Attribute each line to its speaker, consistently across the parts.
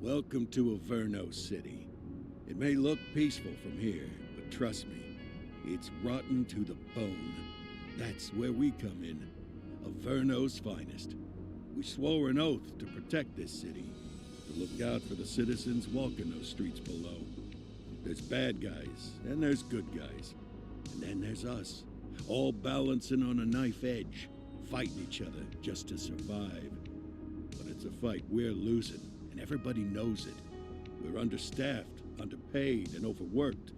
Speaker 1: Welcome to Averno City. It may look peaceful from here, but trust me, it's rotten to the bone. That's where we come in. Averno's finest. We swore an oath to protect this city, to look out for the citizens walking those streets below. There's bad guys, and there's good guys. And then there's us, all balancing on a knife edge, fighting each other just to survive. But it's a fight we're losing, and everybody knows it. We're understaffed, underpaid, and overworked.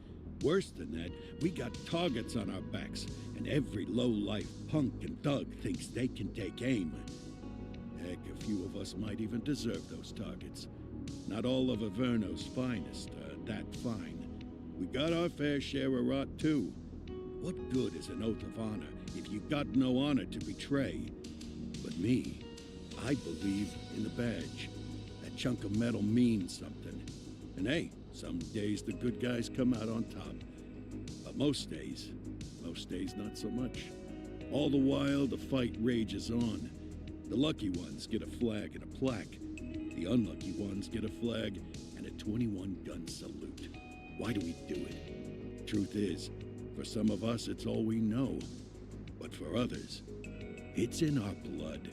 Speaker 1: Worse than that, we got targets on our backs, and every low-life punk and thug thinks they can take aim. Heck, a few of us might even deserve those targets. Not all of Averno's finest are that fine. We got our fair share of rot, too. What good is an oath of honor if you got no honor to betray? But me, I believe in the badge. That chunk of metal means something. And hey, some days the good guys come out on top. But most days not so much. All the while, the fight rages on. The lucky ones get a flag and a plaque. The unlucky ones get a flag and a 21-gun salute. Why do we do it? Truth is, for some of us, it's all we know. But for others, it's in our blood.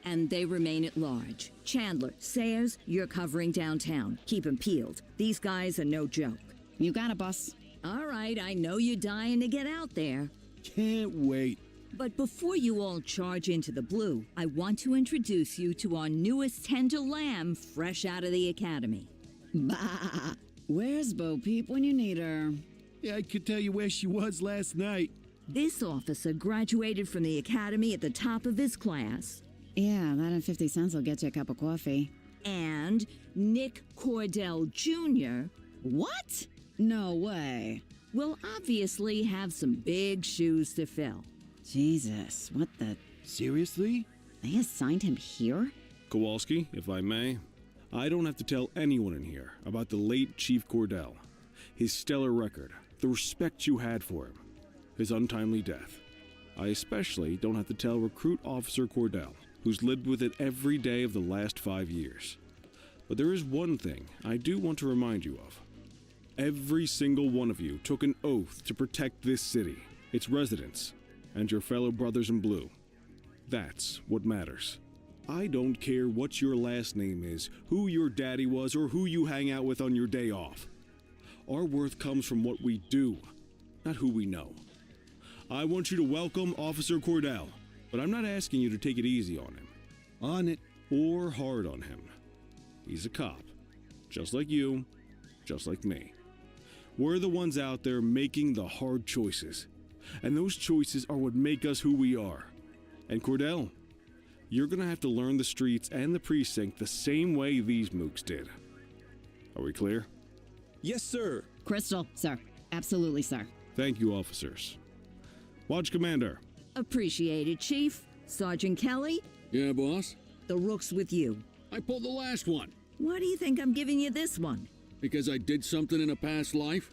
Speaker 2: And they remain at large. Chandler, Sayers, you're covering downtown. Keep 'em peeled. These guys are no joke.
Speaker 3: You got it, boss.
Speaker 2: All right, I know you're dying to get out there.
Speaker 1: Can't wait.
Speaker 2: But before you all charge into the blue, I want to introduce you to our newest tender lamb fresh out of the academy.
Speaker 3: Bah! Where's Bo Peep when you need her?
Speaker 1: Yeah, I could tell you where she was last night.
Speaker 2: This officer graduated from the academy at the top of his class.
Speaker 3: Yeah, that and 50 cents will get you a cup of coffee.
Speaker 2: And Nick Cordell Jr.
Speaker 3: What? No way.
Speaker 2: will obviously have some big shoes to fill.
Speaker 3: Jesus, what the...
Speaker 1: Seriously?
Speaker 3: They assigned him here?
Speaker 4: Kowalski, if I may, I don't have to tell anyone in here about the late Chief Cordell, his stellar record, the respect you had for him, his untimely death. I especially don't have to tell Recruit Officer Cordell, who's lived with it every day of the last 5 years. But there is one thing I do want to remind you of. Every single one of you took an oath to protect this city, its residents, and your fellow brothers in blue. That's what matters. I don't care what your last name is, who your daddy was, or who you hang out with on your day off. Our worth comes from what we do, not who we know. I want you to welcome Officer Cordell, but I'm not asking you to take it easy on him.
Speaker 1: On it.
Speaker 4: Or hard on him. He's a cop, just like you, just like me. We're the ones out there making the hard choices, and those choices are what make us who we are. And Cordell, you're gonna have to learn the streets and the precinct the same way these mooks did. Are we clear?
Speaker 5: Yes, sir.
Speaker 3: Crystal, sir. Absolutely, sir.
Speaker 4: Thank you, officers. Watch Commander.
Speaker 2: Appreciated, Chief. Sergeant Kelly,
Speaker 6: Yeah, boss?
Speaker 2: the rook's with you.
Speaker 6: I pulled the last one
Speaker 2: Why do you think I'm giving you this one?
Speaker 6: because I did something in a past life.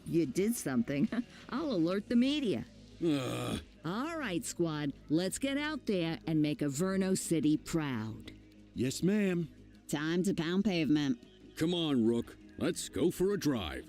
Speaker 2: You did something. I'll alert the media.
Speaker 6: Ugh.
Speaker 2: All right, squad. Let's get out there and make Averno City proud.
Speaker 1: Yes, ma'am.
Speaker 3: Time to pound pavement.
Speaker 6: Come on, Rook. Let's go for a drive.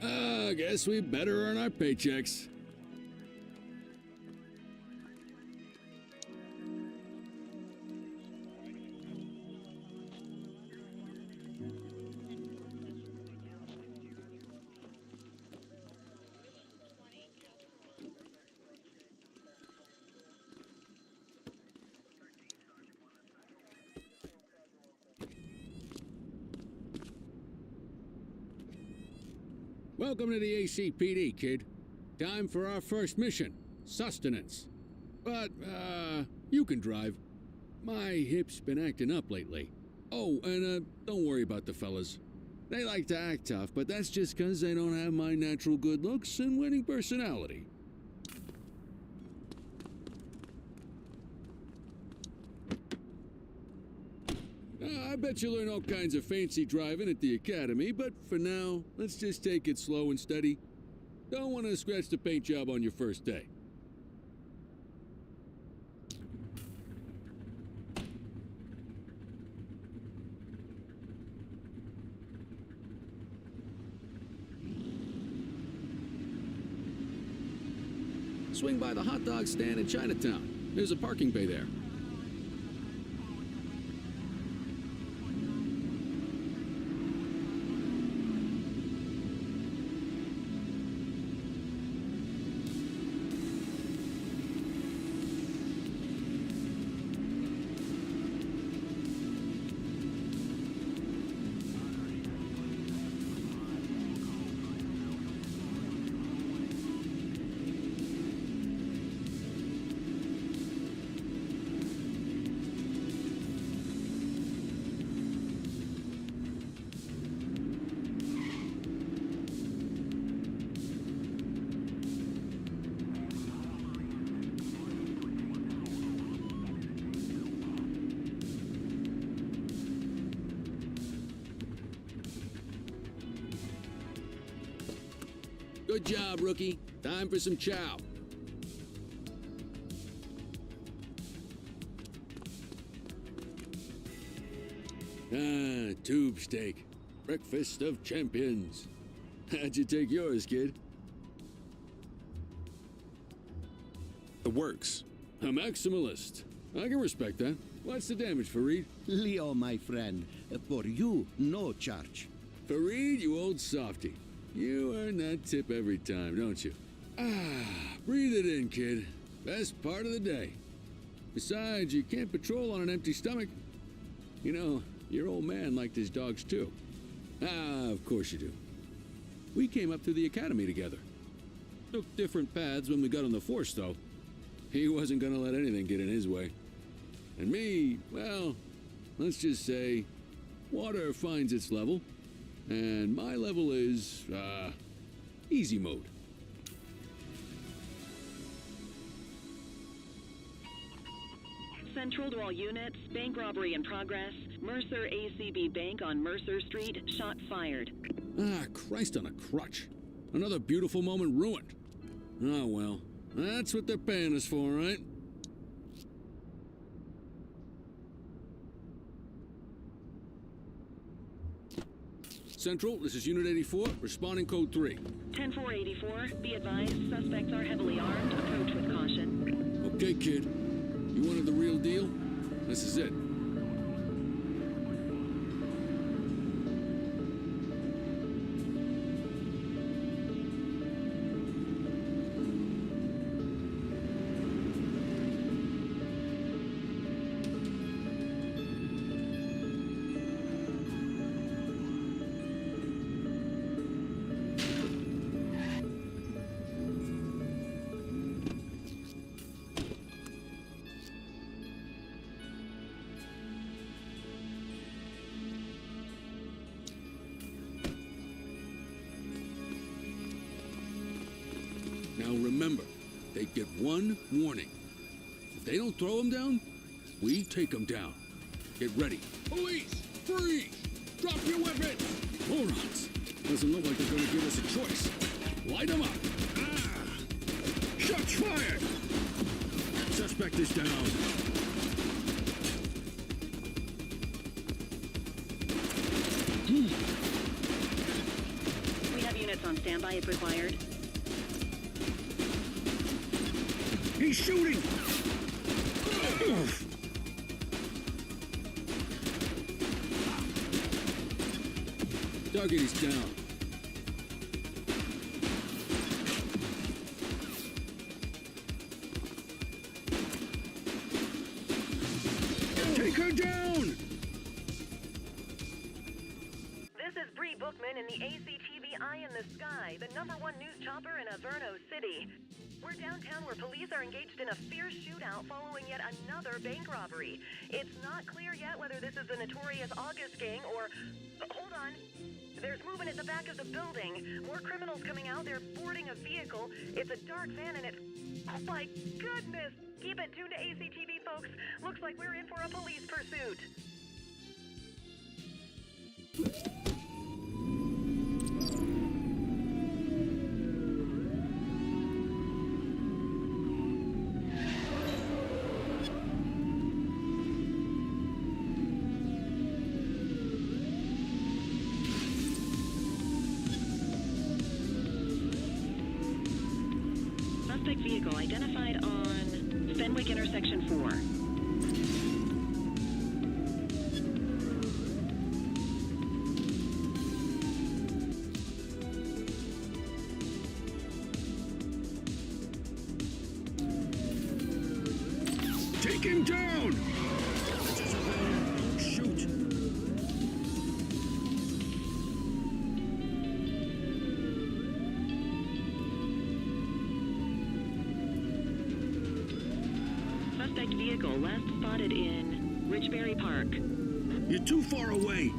Speaker 6: I guess we better earn our paychecks. Welcome to the ACPD, kid. Time for our first mission, sustenance. But, you can drive. My hip's been acting up lately. Oh, and don't worry about the fellas. They like to act tough, but that's just 'cause they don't have my natural good looks and winning personality. I bet you'll learn all kinds of fancy driving at the academy, but for now, let's just take it slow and steady. Don't want to scratch the paint job on your first day. Swing by the hot dog stand in Chinatown. There's a parking bay there. Good job, rookie. Time for some chow. Ah, tube steak. Breakfast of champions. How'd you take yours, kid?
Speaker 4: It works.
Speaker 6: A maximalist. I can respect that. What's the damage, Fareed?
Speaker 5: Leo, my friend, for you, no charge.
Speaker 6: Fareed, you old softy. You earn that tip every time, don't you? Ah, breathe it in, kid. Best part of the day. Besides, you can't patrol on an empty stomach. You know, your old man liked his dogs too. Ah, of course you do. We came up through the academy together. Took different paths when we got on the force, though. He wasn't gonna let anything get in his way. And me, well, let's just say, water finds its level. And my level is, easy mode.
Speaker 7: Central to all units, bank robbery in progress. Mercer ACB Bank on Mercer Street, shot fired.
Speaker 6: Ah, Christ on a crutch. Another beautiful moment ruined. Oh well, that's what they're paying us for, right? Central, this is Unit 84, responding code 3.
Speaker 7: 10-484, be advised, suspects are heavily armed. Approach with caution.
Speaker 6: Okay, kid. You wanted the real deal? This is it. Now remember, they get one warning. If they don't throw them down, we take them down. Get ready. Police! Freeze! Drop your weapons! Morons! Doesn't look like they're gonna give us a choice. Light them up! Ah! Shots fired! Suspect is down.
Speaker 7: We have units on standby if required.
Speaker 6: He's shooting! Target is down. Take her down!
Speaker 7: This is Bree Bookman in the ACTV Eye in the Sky, the #1 news chopper in Averno City.
Speaker 8: We're downtown where police are engaged in a fierce shootout following yet another bank robbery. It's not clear yet whether this is the notorious August gang or... Hold on. There's movement at the back of the building. More criminals coming out. They're boarding a vehicle. It's a dark van and it's... Oh my goodness! Keep it tuned to ACTV, folks. Looks like we're in for a police pursuit.
Speaker 7: Suspect vehicle identified on Fenwick intersection 4.
Speaker 1: Take him down! Don't shoot!
Speaker 7: Suspect vehicle last spotted in Richbury Park.
Speaker 1: You're too far away!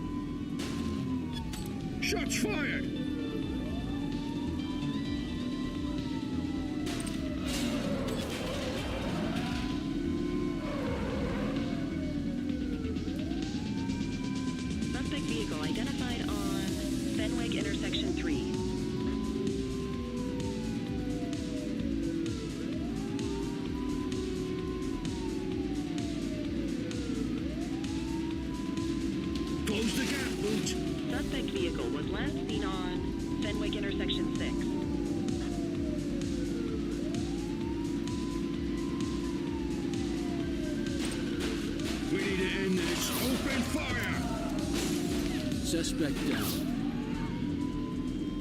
Speaker 1: Shots fired!
Speaker 7: Suspect vehicle identified on Fenwick intersection 3.
Speaker 1: Close the gap, Boot!
Speaker 7: Suspect vehicle was last seen on Fenwick intersection 6.
Speaker 1: We need to end this. Open fire!
Speaker 5: Suspect down.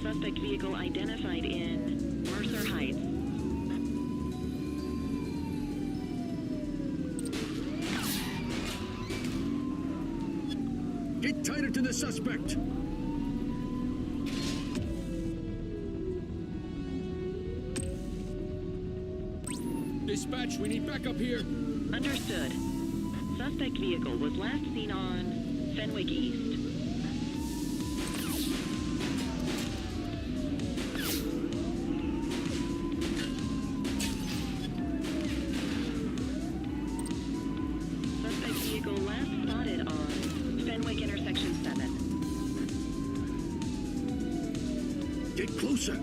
Speaker 7: Suspect vehicle identified in Mercer Heights.
Speaker 1: Get tighter to the suspect! Dispatch, we need backup here.
Speaker 7: Understood. Suspect vehicle was last seen on Fenwick East. Suspect vehicle last spotted on Fenwick intersection 7.
Speaker 1: Get closer!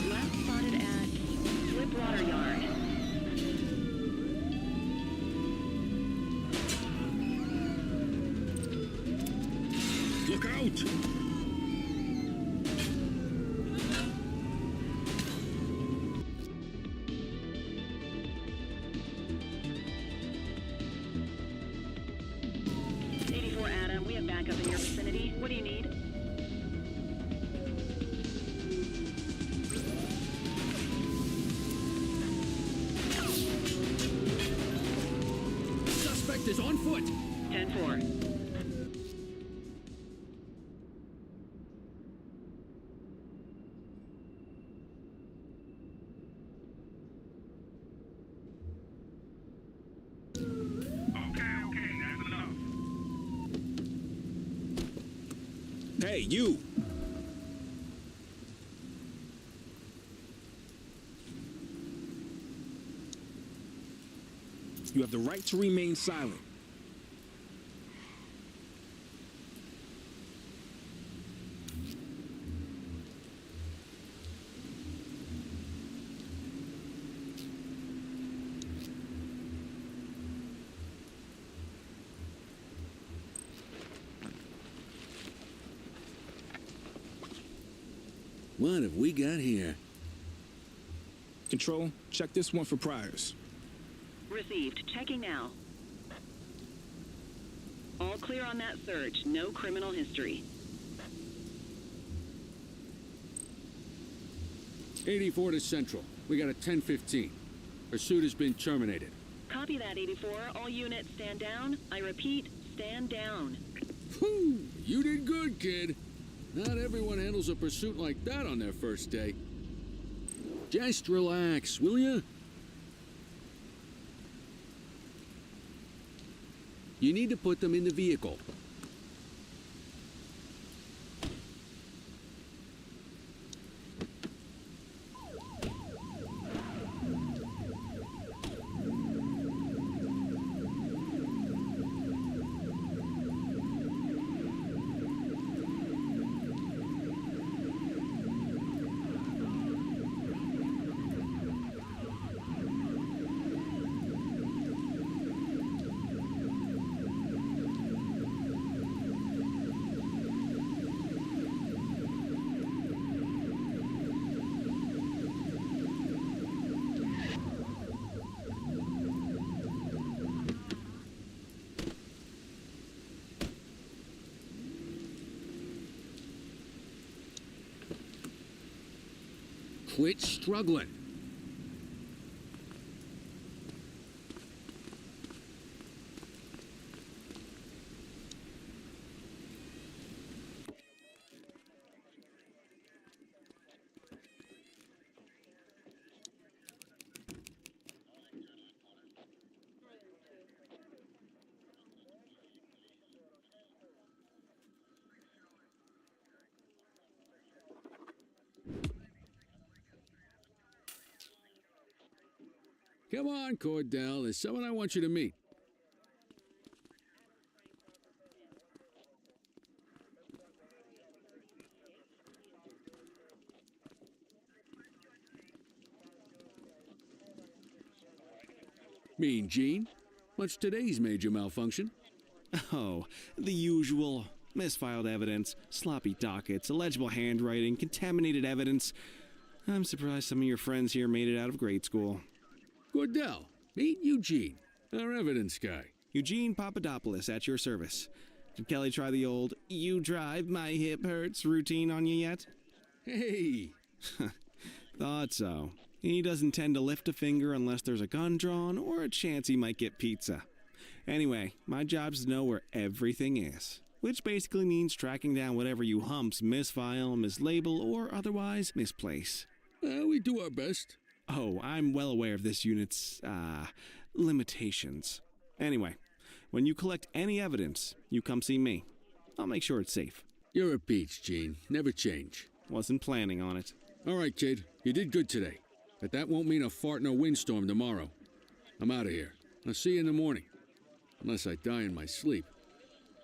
Speaker 7: Last spotted at Slipwater Yard.
Speaker 1: Look out!
Speaker 7: Adam, we have backup in your vicinity. What do you need?
Speaker 1: Suspect is on foot!
Speaker 7: 10-4.
Speaker 4: Hey, you! You have the right to remain silent.
Speaker 6: What have we got here?
Speaker 4: Control, check this one for priors.
Speaker 7: Received. Checking now. All clear on that search. No criminal history.
Speaker 6: 84 to Central. We got a 10-15. Pursuit has been terminated.
Speaker 7: Copy that, 84. All units stand down. I repeat, stand down.
Speaker 6: Whew, you did good, kid. Not everyone handles a pursuit like that on their first day. Just relax, will ya? You need to put them in the vehicle. Quit struggling. Come on, Cordell. There's someone I want you to meet. Mean Gene? What's today's major malfunction?
Speaker 4: Oh, the usual. Misfiled evidence, sloppy dockets, illegible handwriting, contaminated evidence. I'm surprised some of your friends here made it out of grade school.
Speaker 6: Cordell, meet Eugene, our evidence guy.
Speaker 4: Eugene Papadopoulos at your service. Did Kelly try the old, "you drive, my hip hurts" routine on you yet?
Speaker 6: Hey!
Speaker 4: Thought so. He doesn't tend to lift a finger unless there's a gun drawn or a chance he might get pizza. Anyway, my job's to know where everything is, which basically means tracking down whatever you humps misfile, mislabel, or otherwise misplace.
Speaker 6: We do our best.
Speaker 4: Oh, I'm well aware of this unit's, limitations. Anyway, when you collect any evidence, you come see me. I'll make sure it's safe.
Speaker 6: You're a peach, Gene. Never change.
Speaker 4: Wasn't planning on it.
Speaker 6: All right, kid. You did good today. But that won't mean a fart in a windstorm tomorrow. I'm out of here. I'll see you in the morning. Unless I die in my sleep.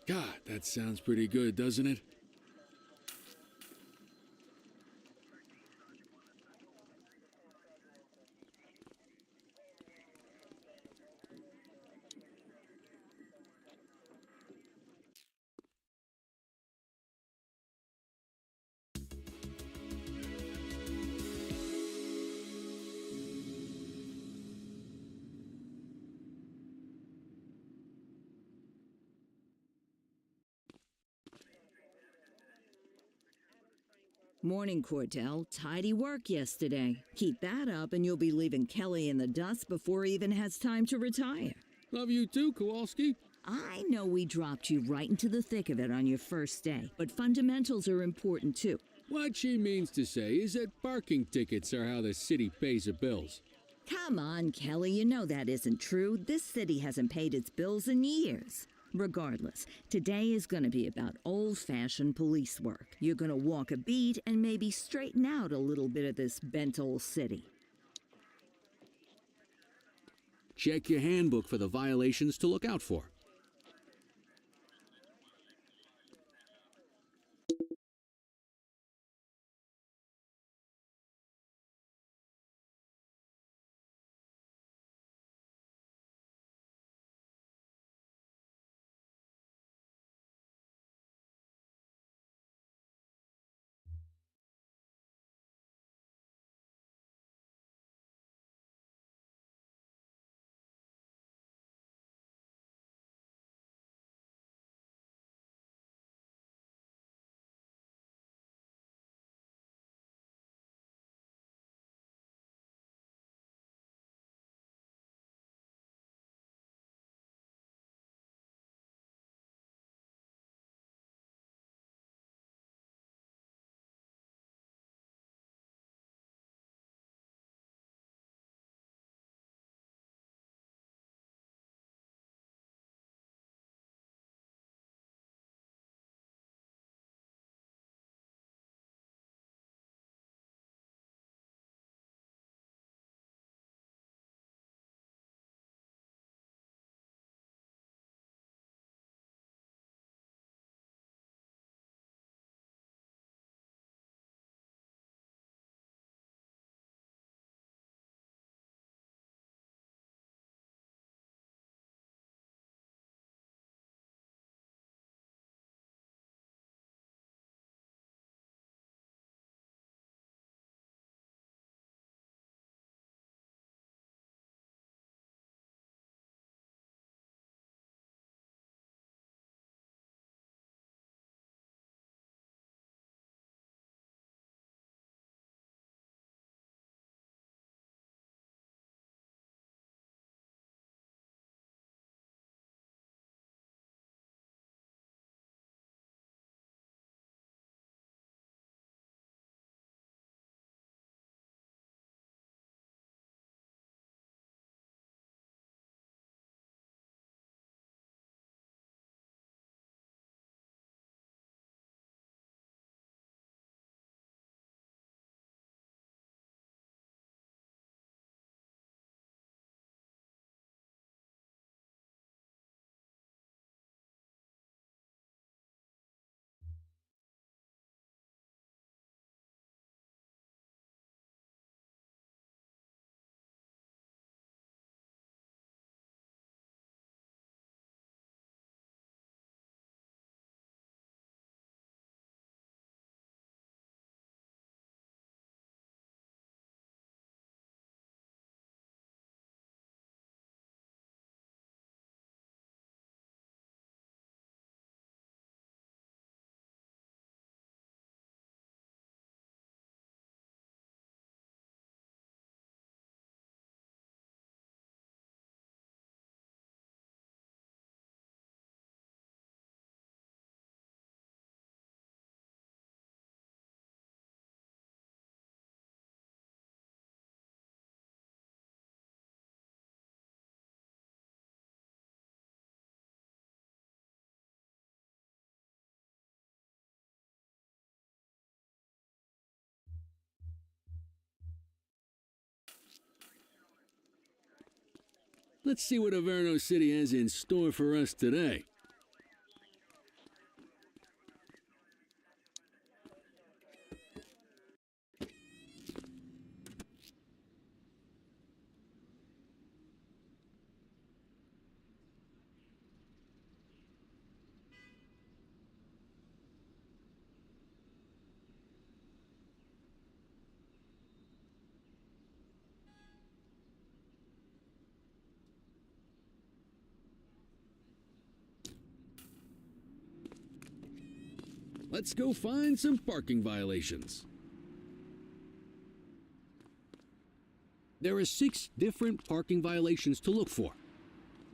Speaker 6: God, that sounds pretty good, doesn't it?
Speaker 2: Morning, Cordell. Tidy work yesterday. Keep that up and you'll be leaving Kelly in the dust before he even has time to retire.
Speaker 6: Love you too, Kowalski.
Speaker 2: I know we dropped you right into the thick of it on your first day, but fundamentals are important too.
Speaker 6: What she means to say is that parking tickets are how the city pays the bills.
Speaker 2: Come on, Kelly, you know that isn't true. This city hasn't paid its bills in years. Regardless, today is going to be about old-fashioned police work. You're going to walk a beat and maybe straighten out a little bit of this bent old city.
Speaker 6: Check your handbook for the violations to look out for. let's see what Averno City has in store for us today. Let's go find some parking violations. There are 6 different parking violations to look for.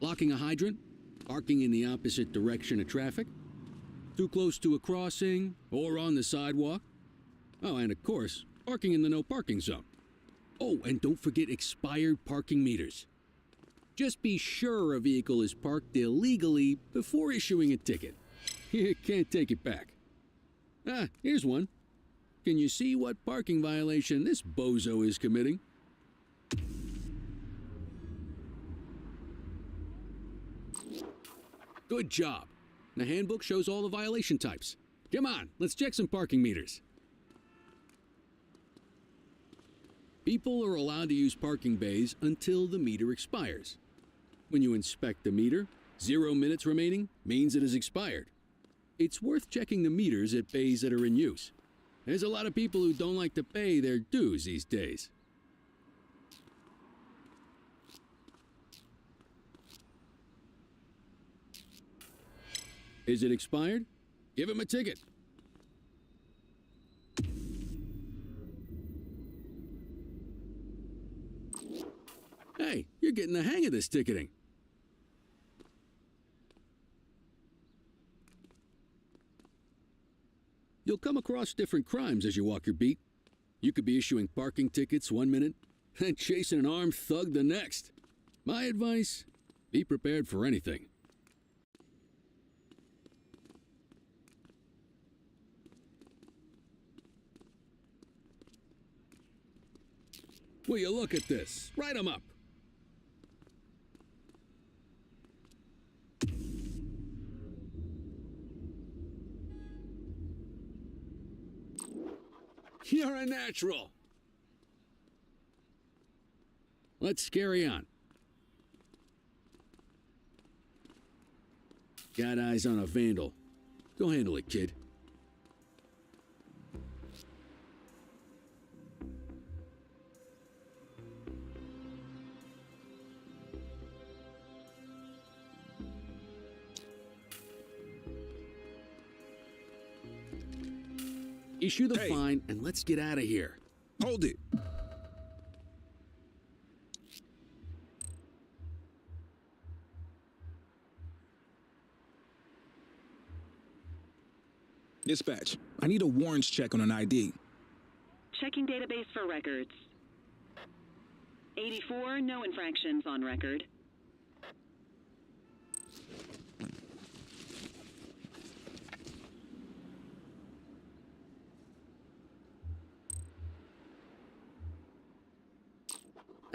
Speaker 6: Blocking a hydrant, parking in the opposite direction of traffic, too close to a crossing or on the sidewalk. Oh, and of course, parking in the no parking zone. Oh, and don't forget expired parking meters. Just be sure a vehicle is parked illegally before issuing a ticket. You can't take it back. Ah, here's one. Can you see what parking violation this bozo is committing? Good job. The handbook shows all the violation types. Come on, let's check some parking meters. People are allowed to use parking bays until the meter expires. When you inspect the meter, 0 minutes remaining means it has expired. It's worth checking the meters at bays that are in use. There's a lot of people who don't like to pay their dues these days. Is it expired? Give him a ticket. Hey, you're getting the hang of this ticketing. You'll come across different crimes as you walk your beat. You could be issuing parking tickets 1 minute and chasing an armed thug the next. My advice, be prepared for anything. Will you look at this? Write 'em up. You're a natural. Let's carry on. Got eyes on a vandal. Go handle it, kid. Issue the fine and let's get out of here.
Speaker 9: Hold it. Dispatch, I need a warrants check on an ID.
Speaker 7: Checking database for records. 84, no infractions on record.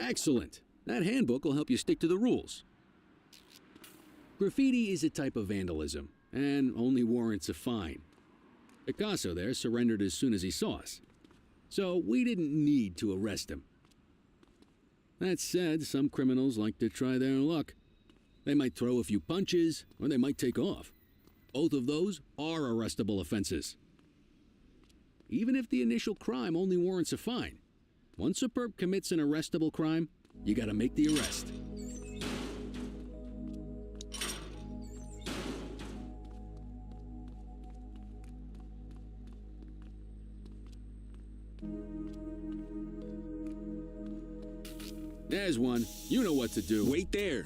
Speaker 6: Excellent. That handbook will help you stick to the rules. Graffiti is a type of vandalism, and only warrants a fine. Picasso there surrendered as soon as he saw us, so we didn't need to arrest him. That said, some criminals like to try their luck. They might throw a few punches, or they might take off. Both of those are arrestable offenses. Even if the initial crime only warrants a fine, once a perp commits an arrestable crime, you gotta make the arrest. There's one. You know what to do.
Speaker 9: Wait there.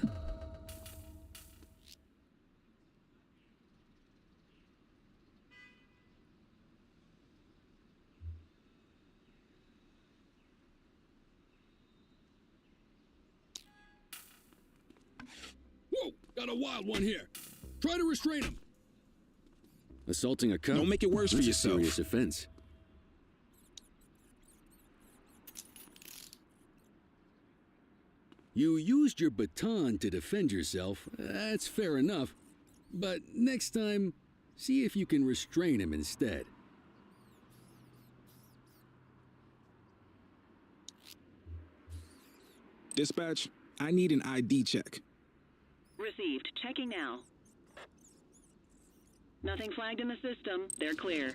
Speaker 6: Whoa! Got a wild one here. Try to restrain him. Assaulting a cop?
Speaker 9: Don't make it worse for
Speaker 6: That's
Speaker 9: yourself.
Speaker 6: a serious offense. You used your baton to defend yourself. That's fair enough. But next time, see if you can restrain him instead.
Speaker 9: Dispatch, I need an ID check.
Speaker 7: Received. Checking now. Nothing flagged in the system. They're clear.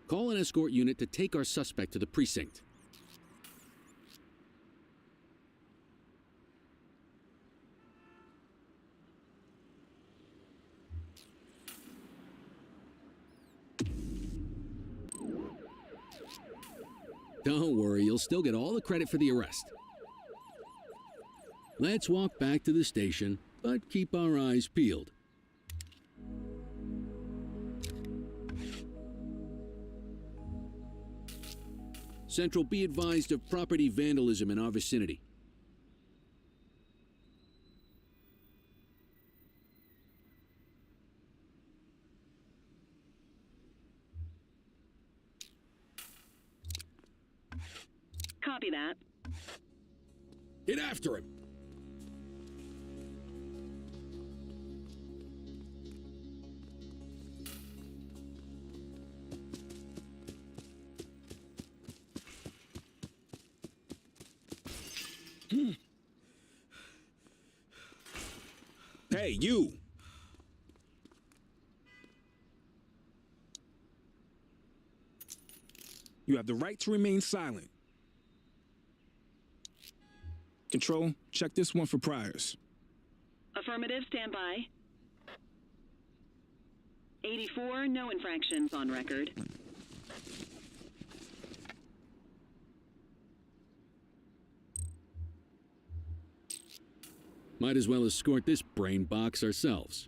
Speaker 6: Call an escort unit to take our suspect to the precinct. Don't worry, you'll still get all the credit for the arrest. Let's walk back to the station, but keep our eyes peeled. Central, be advised of property vandalism in our vicinity.
Speaker 7: Copy that.
Speaker 6: Get after him!
Speaker 9: Hey, you! You have the right to remain silent. Control, check this one for priors.
Speaker 7: Affirmative, stand by. 84, no infractions on record.
Speaker 6: Might as well escort this brain box ourselves.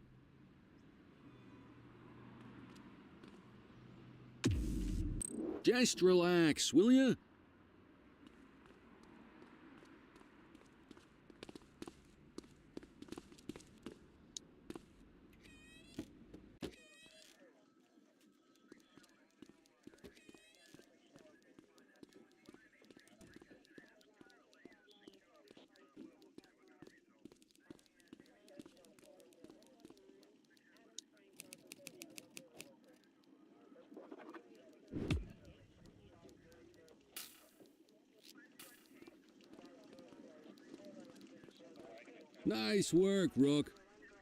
Speaker 6: Just relax, will ya? Nice work, Rook.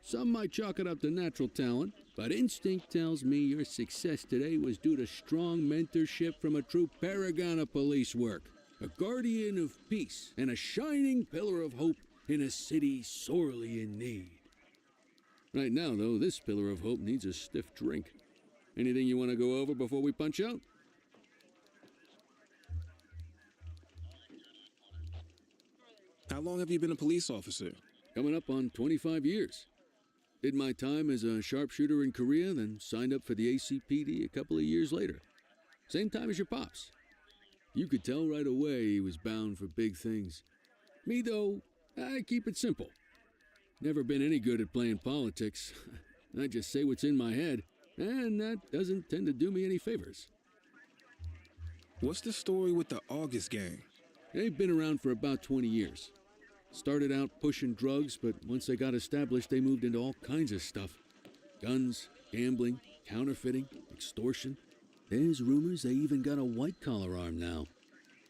Speaker 6: Some might chalk it up to natural talent, but instinct tells me your success today was due to strong mentorship from a true paragon of police work, a guardian of peace, and a shining pillar of hope in a city sorely in need. Right now, though, this pillar of hope needs a stiff drink. Anything you want to go over before we punch out?
Speaker 9: How long have you been a police officer?
Speaker 6: Coming up on 25 years. Did my time as a sharpshooter in Korea, then signed up for the ACPD a couple of years later. Same time as your pops. You could tell right away he was bound for big things. Me, though, I keep it simple. Never been any good at playing politics. I just say what's in my head, and that doesn't tend to do me any favors.
Speaker 9: What's the story with the August gang?
Speaker 6: They've been around for about 20 years. Started out pushing drugs, but once they got established, they moved into all kinds of stuff. Guns, gambling, counterfeiting, extortion. There's rumors they even got a white-collar arm now.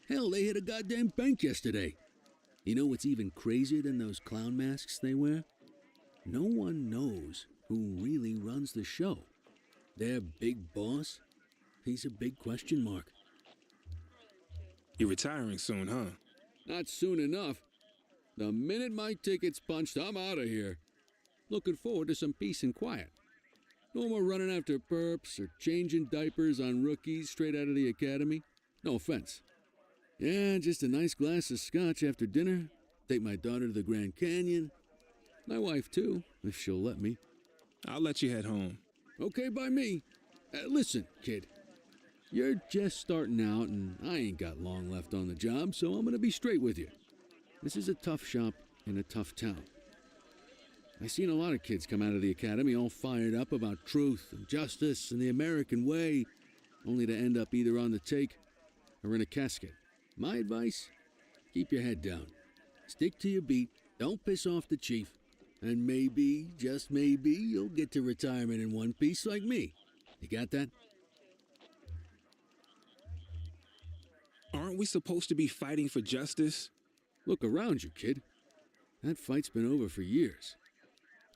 Speaker 6: Hell, they hit a goddamn bank yesterday. You know what's even crazier than those clown masks they wear? No one knows who really runs the show. Their big boss? He's a big question mark.
Speaker 9: You're retiring soon, huh?
Speaker 6: Not soon enough. The minute my ticket's punched, I'm out of here. Looking forward to some peace and quiet. No more running after perps or changing diapers on rookies straight out of the academy. No offense. Yeah, just a nice glass of scotch after dinner. Take my daughter to the Grand Canyon. My wife, too, if she'll let me.
Speaker 9: I'll let you head home.
Speaker 6: Okay by me. Listen, kid. You're just starting out, and I ain't got long left on the job, so I'm gonna be straight with you. This is a tough shop in a tough town. I seen a lot of kids come out of the academy all fired up about truth and justice and the American way, only to end up either on the take or in a casket. My advice? Keep your head down. Stick to your beat. Don't piss off the chief. And maybe, just maybe, you'll get to retirement in one piece like me. You got that?
Speaker 9: Aren't we supposed to be fighting for justice?
Speaker 6: Look around you, kid. That fight's been over for years.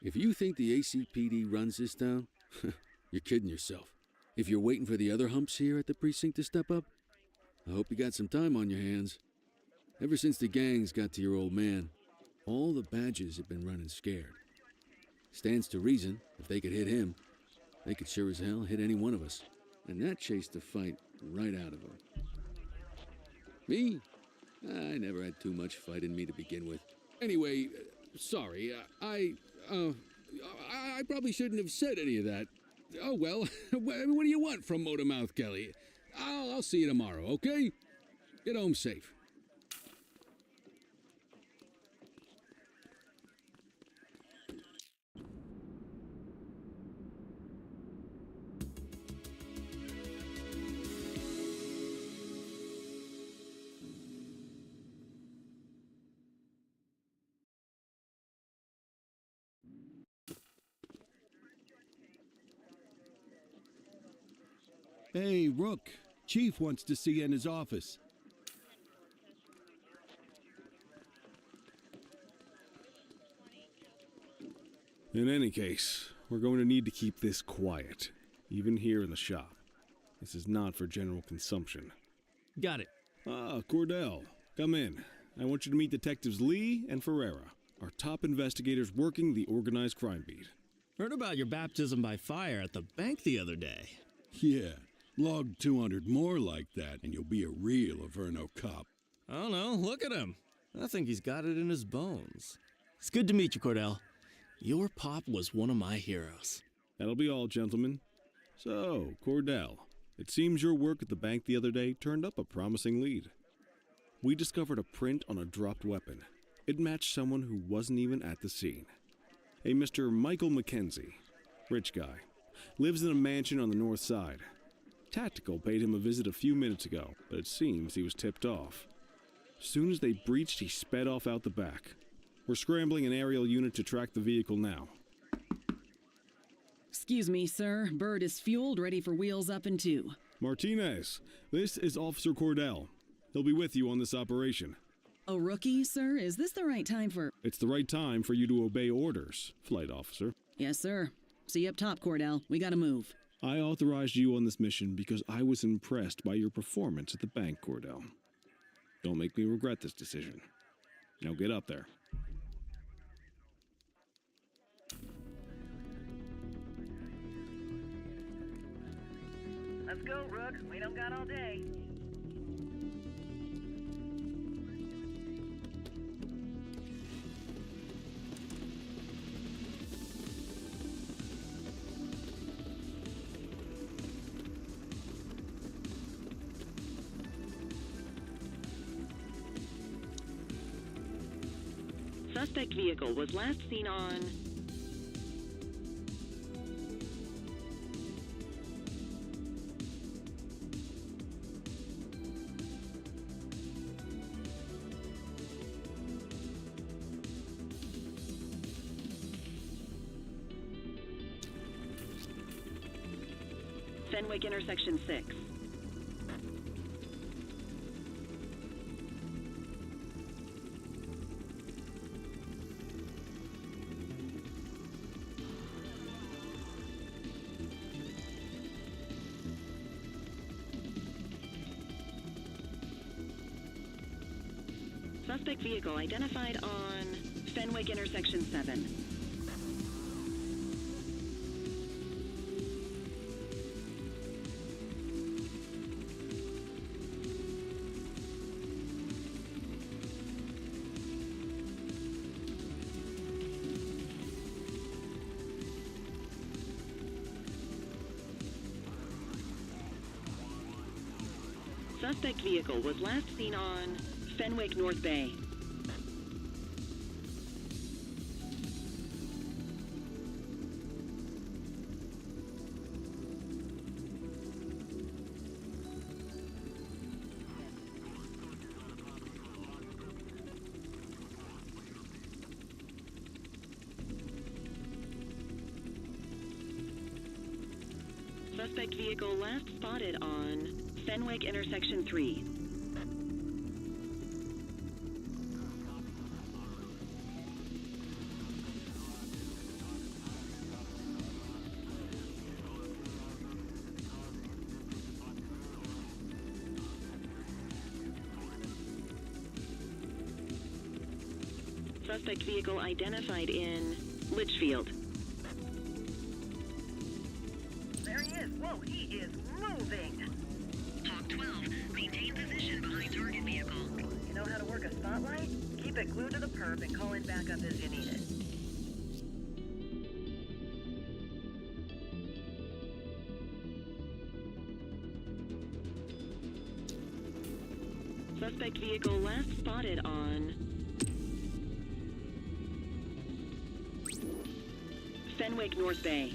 Speaker 6: If you think the ACPD runs this town, you're kidding yourself. If you're waiting for the other humps here at the precinct to step up, I hope you got some time on your hands. Ever since the gangs got to your old man, all the badges have been running scared. Stands to reason, if they could hit him, they could sure as hell hit any one of us. And that chased the fight right out of them. Me? I never had too much fight in me to begin with. Anyway, sorry, I probably shouldn't have said any of that. Oh, well, what do you want from Motormouth Kelly? I'll see you tomorrow, okay? Get home safe.
Speaker 1: Hey, Rook. Chief wants to see you in his office.
Speaker 4: In any case, we're going to need to keep this quiet, even here in the shop. This is not for general consumption.
Speaker 10: Got it.
Speaker 4: Ah, Cordell, come in. I want you to meet Detectives Lee and Ferreira, our top investigators working the organized crime beat.
Speaker 10: Heard about your baptism by fire at the bank the other day.
Speaker 1: Yeah, log 200 more like that and you'll be a real Averno cop.
Speaker 10: I don't know, look at him. I think he's got it in his bones. It's good to meet you, Cordell. Your pop was one of my heroes.
Speaker 4: That'll be all, gentlemen. So, Cordell, it seems your work at the bank the other day turned up a promising lead. We discovered a print on a dropped weapon. It matched someone who wasn't even at the scene. A Mr. Michael McKenzie, rich guy, lives in a mansion on the north side. Tactical paid him a visit a few minutes ago, but it seems he was tipped off. Soon as they breached, he sped off out the back. We're scrambling an aerial unit to track the vehicle now.
Speaker 3: Excuse me, sir. Bird is fueled, ready for wheels up in 2.
Speaker 4: Martinez, this is Officer Cordell. He'll be with you on this operation.
Speaker 3: A rookie, sir? Is this the right time for...
Speaker 4: It's the right time for you to obey orders, Flight Officer.
Speaker 3: Yes, sir. See you up top, Cordell. We gotta move.
Speaker 4: I authorized you on this mission because I was impressed by your performance at the bank, Cordell. Don't make me regret this decision. Now get up there.
Speaker 8: Let's go, Rook. We don't got all day.
Speaker 7: Suspect vehicle was last seen on... Fenwick intersection 6. Suspect vehicle identified on Fenwick intersection 7. Suspect vehicle was last seen on Fenwick North Bay. Suspect vehicle last spotted on Fenwick intersection 3. Suspect vehicle identified in Litchfield.
Speaker 8: There he is. Whoa, he is moving.
Speaker 7: Hawk 12, maintain position behind target vehicle.
Speaker 8: You know how to work a spotlight? Keep it glued to the perp and call in backup as you need it.
Speaker 7: Suspect vehicle last spotted on Fenwick North Bay.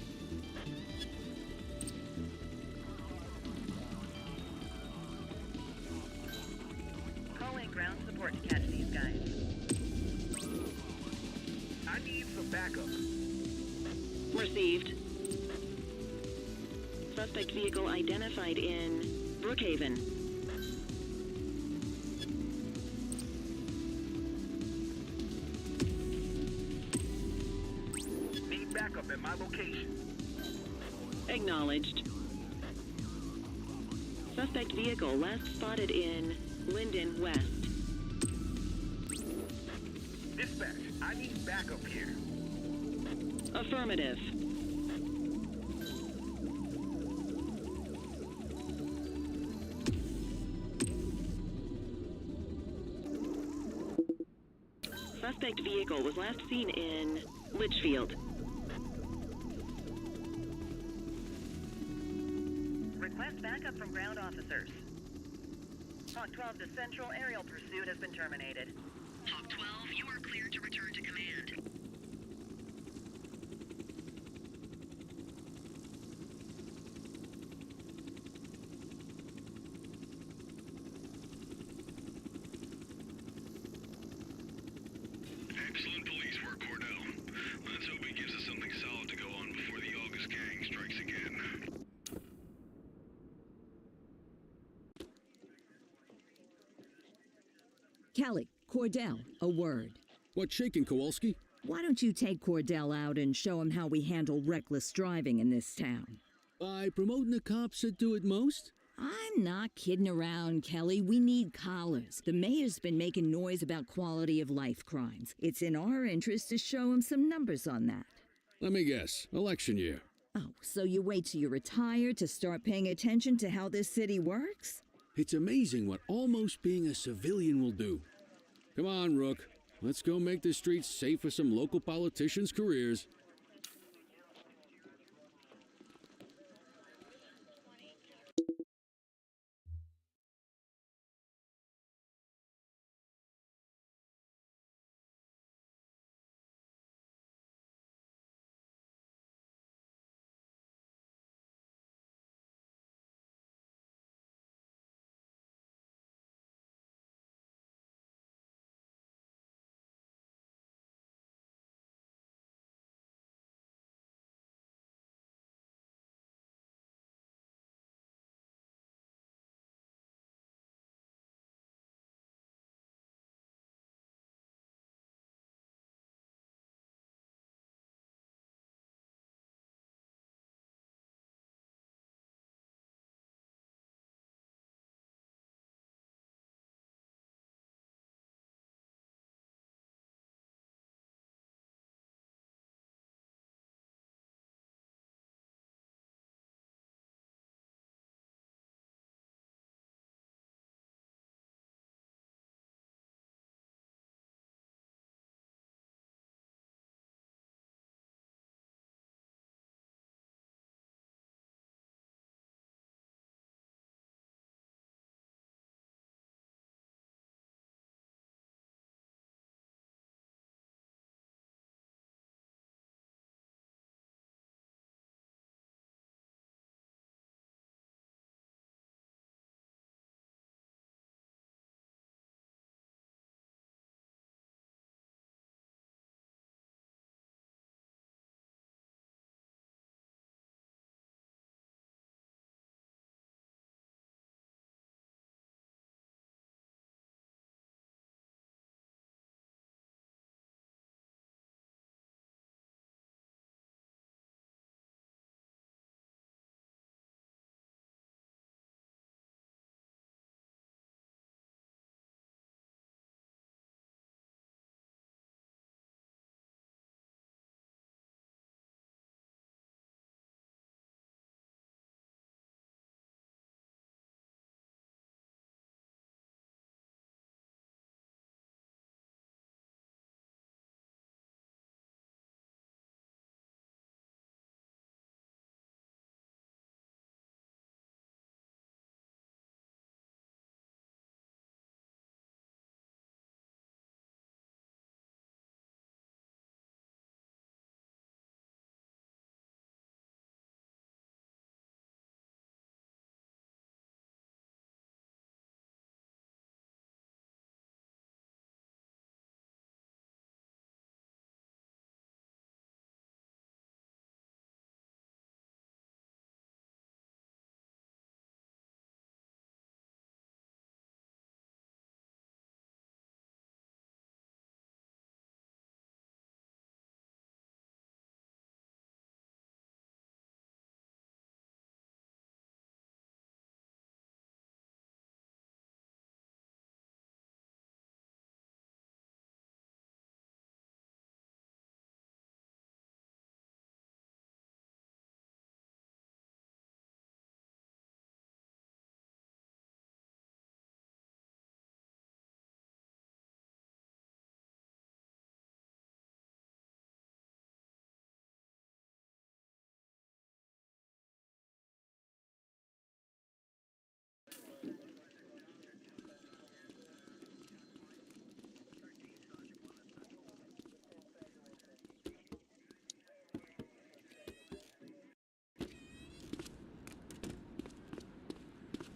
Speaker 8: Call in ground support to catch these guys.
Speaker 11: I need some backup.
Speaker 7: Received. Suspect vehicle identified in Brookhaven.
Speaker 11: Need backup at my location.
Speaker 7: Acknowledged. Suspect vehicle last spotted in Linden West.
Speaker 11: Dispatch, I need backup here.
Speaker 7: Affirmative. Suspect vehicle was last seen in Litchfield.
Speaker 8: Request backup from ground officers. Hawk 12 to Central, aerial pursuit has been terminated.
Speaker 7: Hawk 12, you are cleared to return to command.
Speaker 4: Excellent police work, Cordell. Let's hope he gives us something solid to go on before the August gang strikes again.
Speaker 2: Kelly, Cordell, a word.
Speaker 6: What's shaking, Kowalski?
Speaker 2: Why don't you take Cordell out and show him how we handle reckless driving in this town?
Speaker 6: By promoting the cops that do it most?
Speaker 2: I'm not kidding around, Kelly. We need collars. The mayor's been making noise about quality of life crimes. It's in our interest to show him some numbers on that.
Speaker 6: Let me guess. Election year.
Speaker 2: Oh, so you wait till you retire to start paying attention to how this city works?
Speaker 6: It's amazing what almost being a civilian will do. Come on, Rook. Let's go make the streets safe for some local politicians' careers.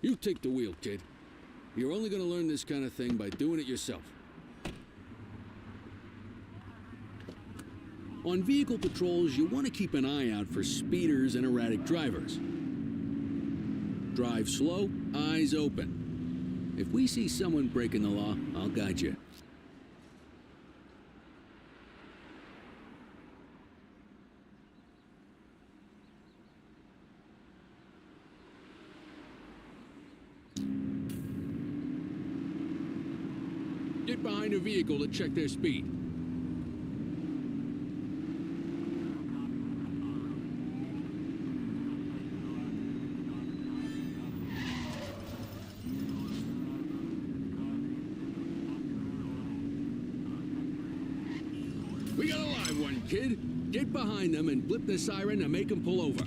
Speaker 6: You take the wheel, kid. You're only gonna learn this kind of thing by doing it yourself. On vehicle patrols, you want to keep an eye out for speeders and erratic drivers. Drive slow, eyes open. If we see someone breaking the law, I'll guide you. Get behind a vehicle to check their speed. We got a live one, kid. Get behind them and blip the siren to make them pull over.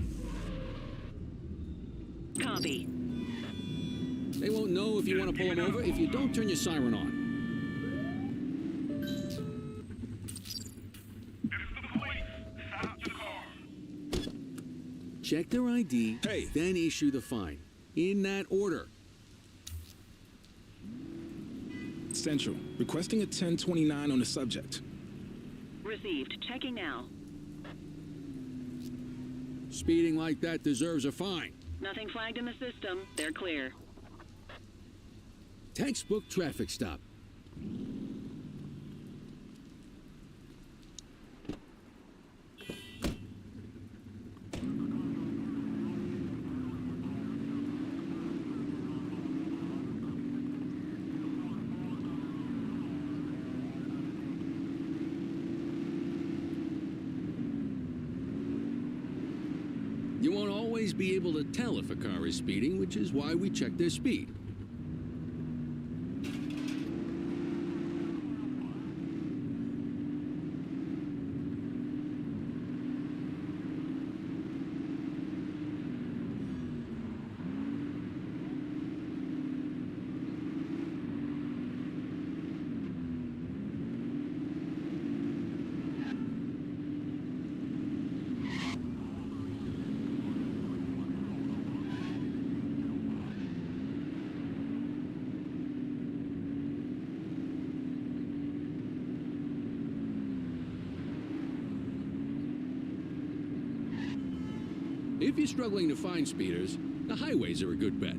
Speaker 7: Copy.
Speaker 6: They won't know if you want to pull them over if you don't turn your siren on. Check their ID, then issue the fine. In that order.
Speaker 9: Central, requesting a 1029 on the subject.
Speaker 7: Received. Checking now.
Speaker 6: Speeding like that deserves a fine.
Speaker 7: Nothing flagged in the system. They're clear.
Speaker 6: Textbook traffic stop. You won't always be able to tell if a car is speeding, which is why we check their speed. If you're struggling to find speeders, the highways are a good bet.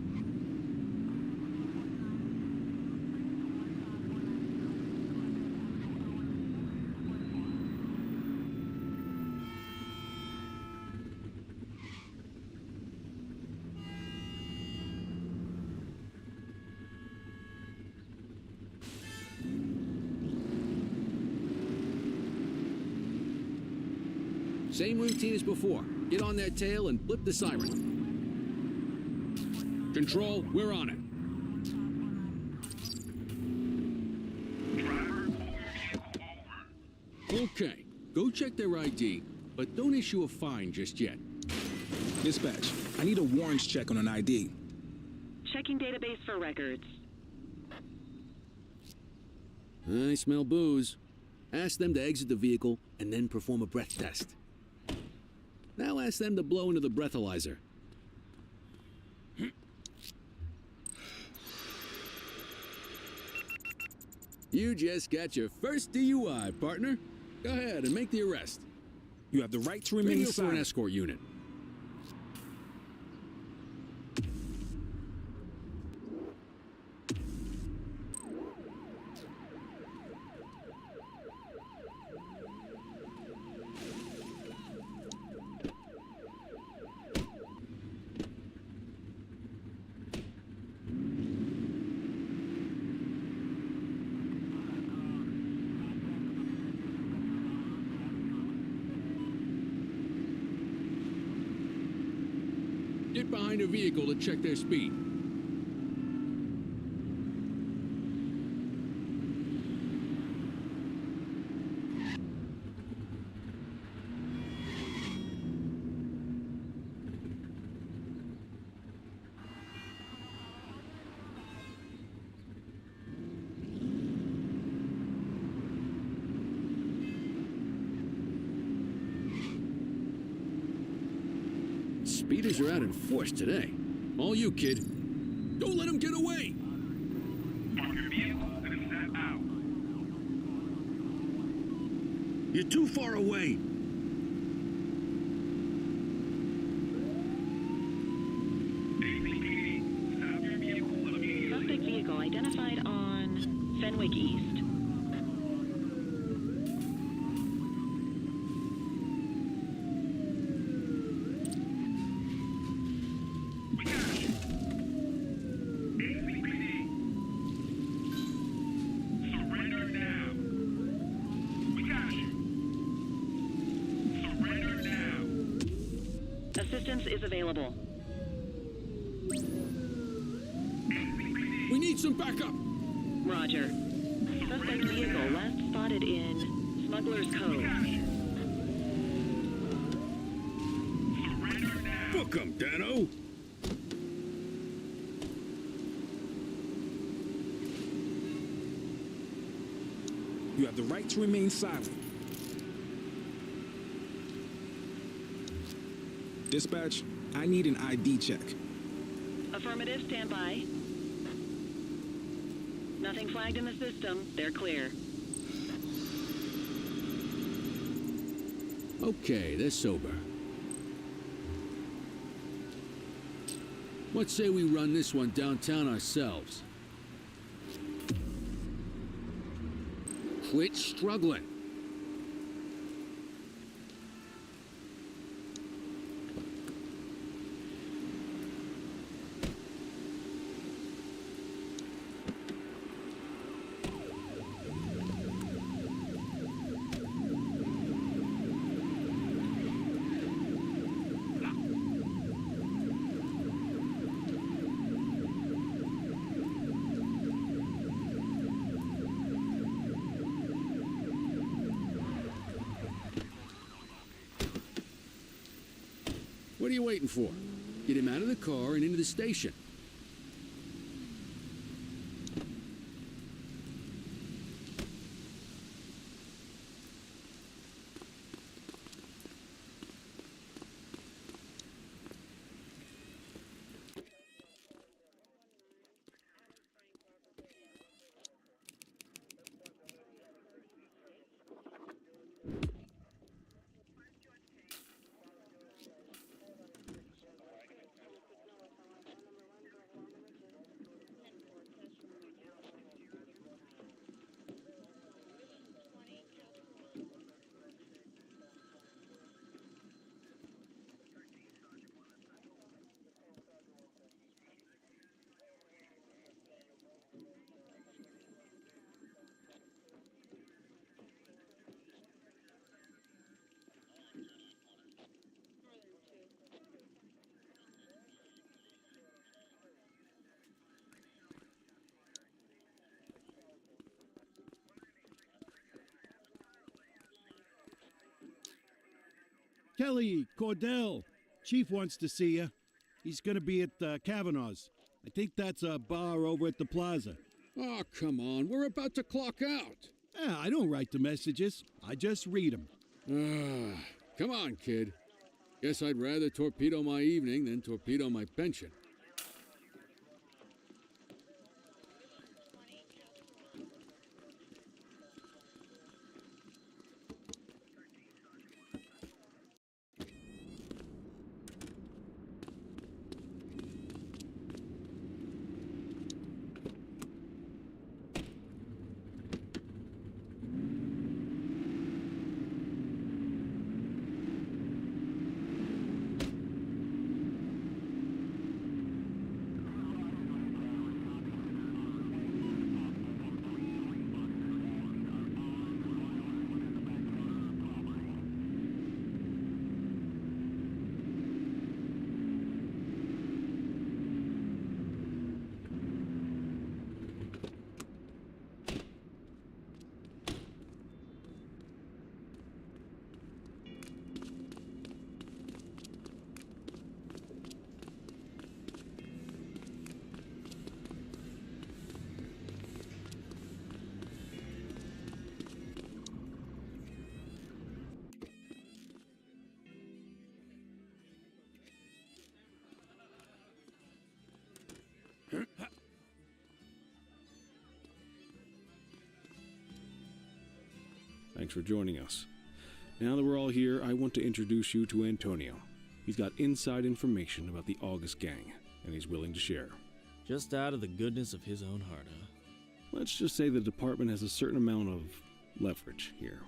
Speaker 6: Same routine as before. Get on their tail and blip the siren. Control, we're on it. Okay, go check their ID, but don't issue a fine just yet.
Speaker 9: Dispatch, I need a warrants check on an ID.
Speaker 7: Checking database for records.
Speaker 6: I smell booze. Ask them to exit the vehicle and then perform a breath test. Now ask them to blow into the breathalyzer. You just got your first DUI, partner. Go ahead and make the arrest.
Speaker 9: You have the right to remain
Speaker 6: Radio for an
Speaker 9: silent.
Speaker 6: escort unit. Get behind a vehicle to check their speed. Speeders are out in force today. All you, kid. Don't let him get away!
Speaker 11: Park your vehicle and step out.
Speaker 5: You're too far away.
Speaker 11: ACPD, stop your vehicle immediately.
Speaker 7: Suspect vehicle identified on Fenwick East.
Speaker 11: We got you. ACPD. Surrender now. We got you. Surrender now.
Speaker 7: Assistance is available.
Speaker 6: We need some backup!
Speaker 7: Roger. Suspect vehicle last spotted in Smuggler's Cove.
Speaker 11: Surrender now.
Speaker 6: Book him, Dano!
Speaker 9: You have the right to remain silent. Dispatch, I need an ID check.
Speaker 7: Affirmative, stand by. Nothing flagged in the system. They're clear.
Speaker 6: Okay, they're sober. What say we run this one downtown ourselves? Quit struggling. What are you waiting for? Get him out of the car and into the station.
Speaker 1: Kelly, Cordell, Chief wants to see you. He's going to be at Kavanaugh's. I think that's a bar over at the plaza.
Speaker 6: Oh, come on. We're about to clock out.
Speaker 1: I don't write the messages. I just read them.
Speaker 6: Come on, kid. Guess I'd rather torpedo my evening than torpedo my pension.
Speaker 4: Thanks for joining us. Now that we're all here, I want to introduce you to Antonio. He's got inside information about the August gang, and he's willing to share.
Speaker 10: Just out of the goodness of his own heart, huh?
Speaker 4: Let's just say the department has a certain amount of leverage here.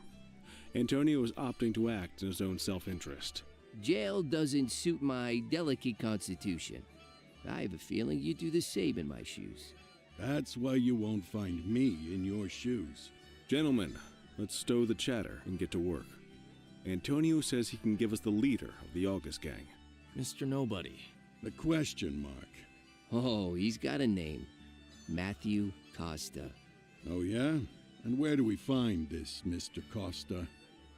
Speaker 4: Antonio is opting to act in his own self-interest.
Speaker 5: Jail doesn't suit my delicate constitution. I have a feeling you'd do the same in my shoes.
Speaker 1: That's why you won't find me in your shoes.
Speaker 4: Gentlemen, let's stow the chatter and get to work. Antonio says he can give us the leader of the August gang.
Speaker 10: Mr. Nobody.
Speaker 1: The question mark.
Speaker 5: Oh, he's got a name. Matthew Costa.
Speaker 1: Oh, yeah? And where do we find this Mr. Costa?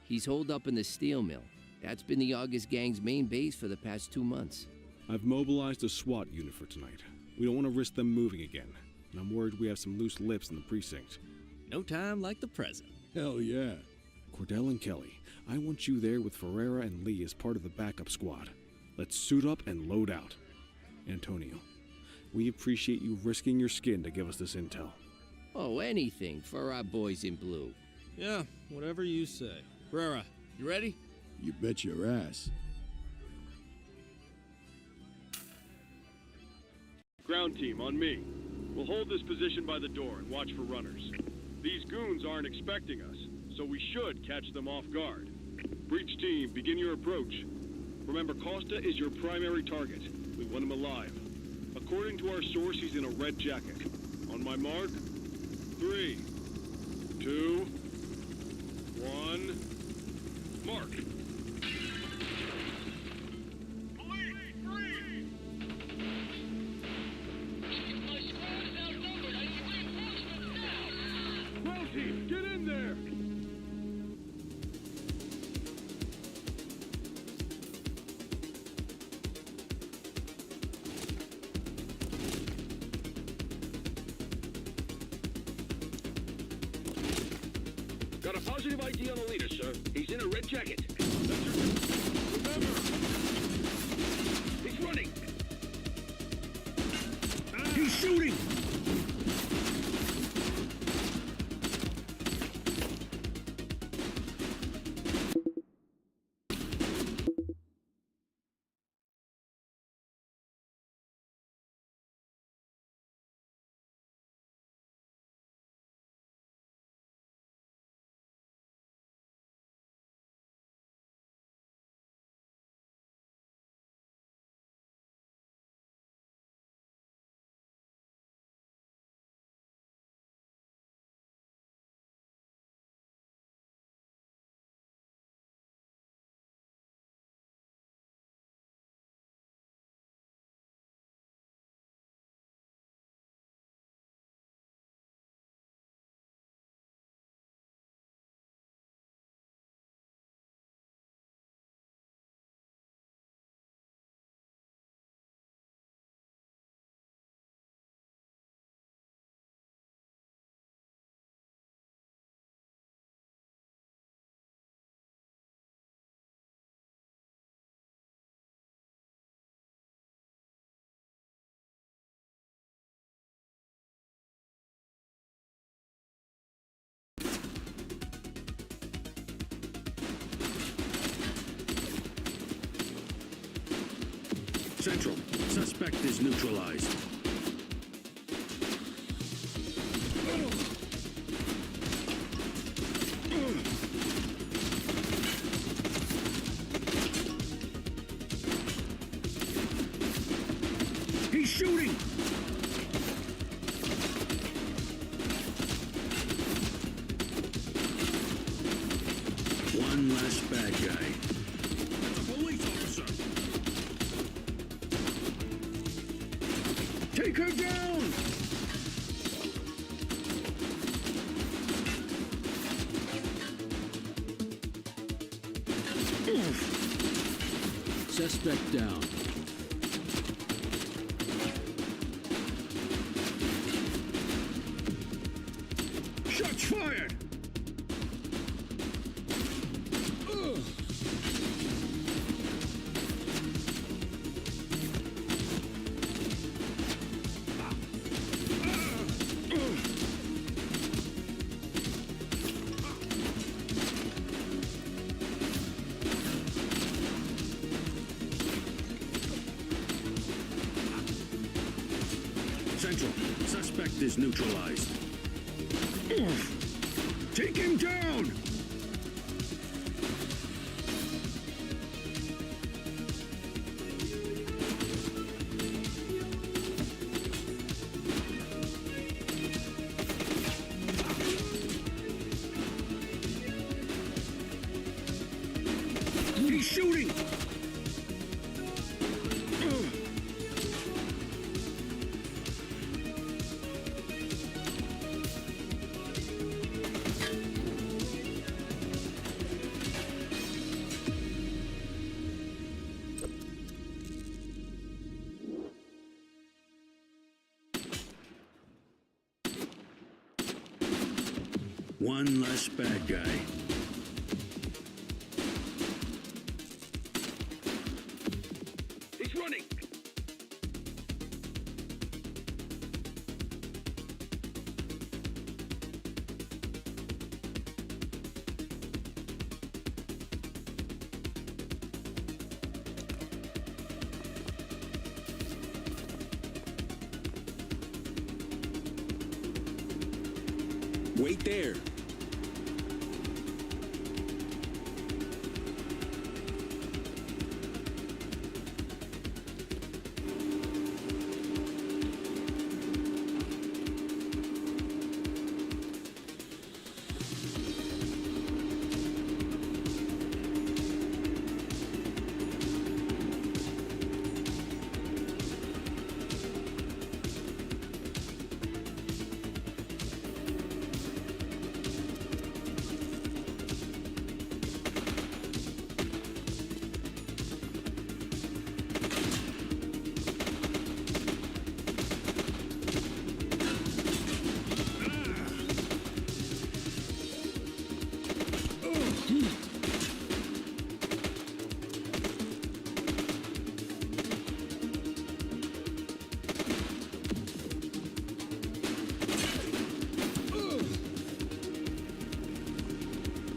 Speaker 5: He's holed up in the steel mill. That's been the August gang's main base for the past 2 months.
Speaker 4: I've mobilized a SWAT unit for tonight. We don't want to risk them moving again, and I'm worried we have some loose lips in the precinct.
Speaker 10: No time like the present.
Speaker 1: Hell yeah.
Speaker 4: Cordell and Kelly, I want you there with Ferreira and Lee as part of the backup squad. Let's suit up and load out. Antonio, we appreciate you risking your skin to give us this intel.
Speaker 5: Oh, anything for our boys in blue.
Speaker 10: Yeah, whatever you say. Ferreira, you ready?
Speaker 1: You bet your ass.
Speaker 12: Ground team, on me. We'll hold this position by the door and watch for runners. These goons aren't expecting us, so we should catch them off guard. Breach team, begin your approach. Remember, Costa is your primary target. We want him alive. According to our source, he's in a red jacket. On my mark, 3, 2, 1, mark. Get in there!
Speaker 11: Got a positive ID on the leader, sir. He's in a red jacket.
Speaker 12: Remember!
Speaker 11: He's running!
Speaker 1: He's shooting!
Speaker 11: Central, suspect is neutralized.
Speaker 1: He's shooting!
Speaker 11: One less bad guy. That's a police officer!
Speaker 1: Take her down!
Speaker 5: Suspect down.
Speaker 1: Shots fired!
Speaker 11: Central, suspect is neutralized.
Speaker 1: Take him down! He's shooting!
Speaker 11: One less bad guy.
Speaker 1: He's running!
Speaker 9: Wait there.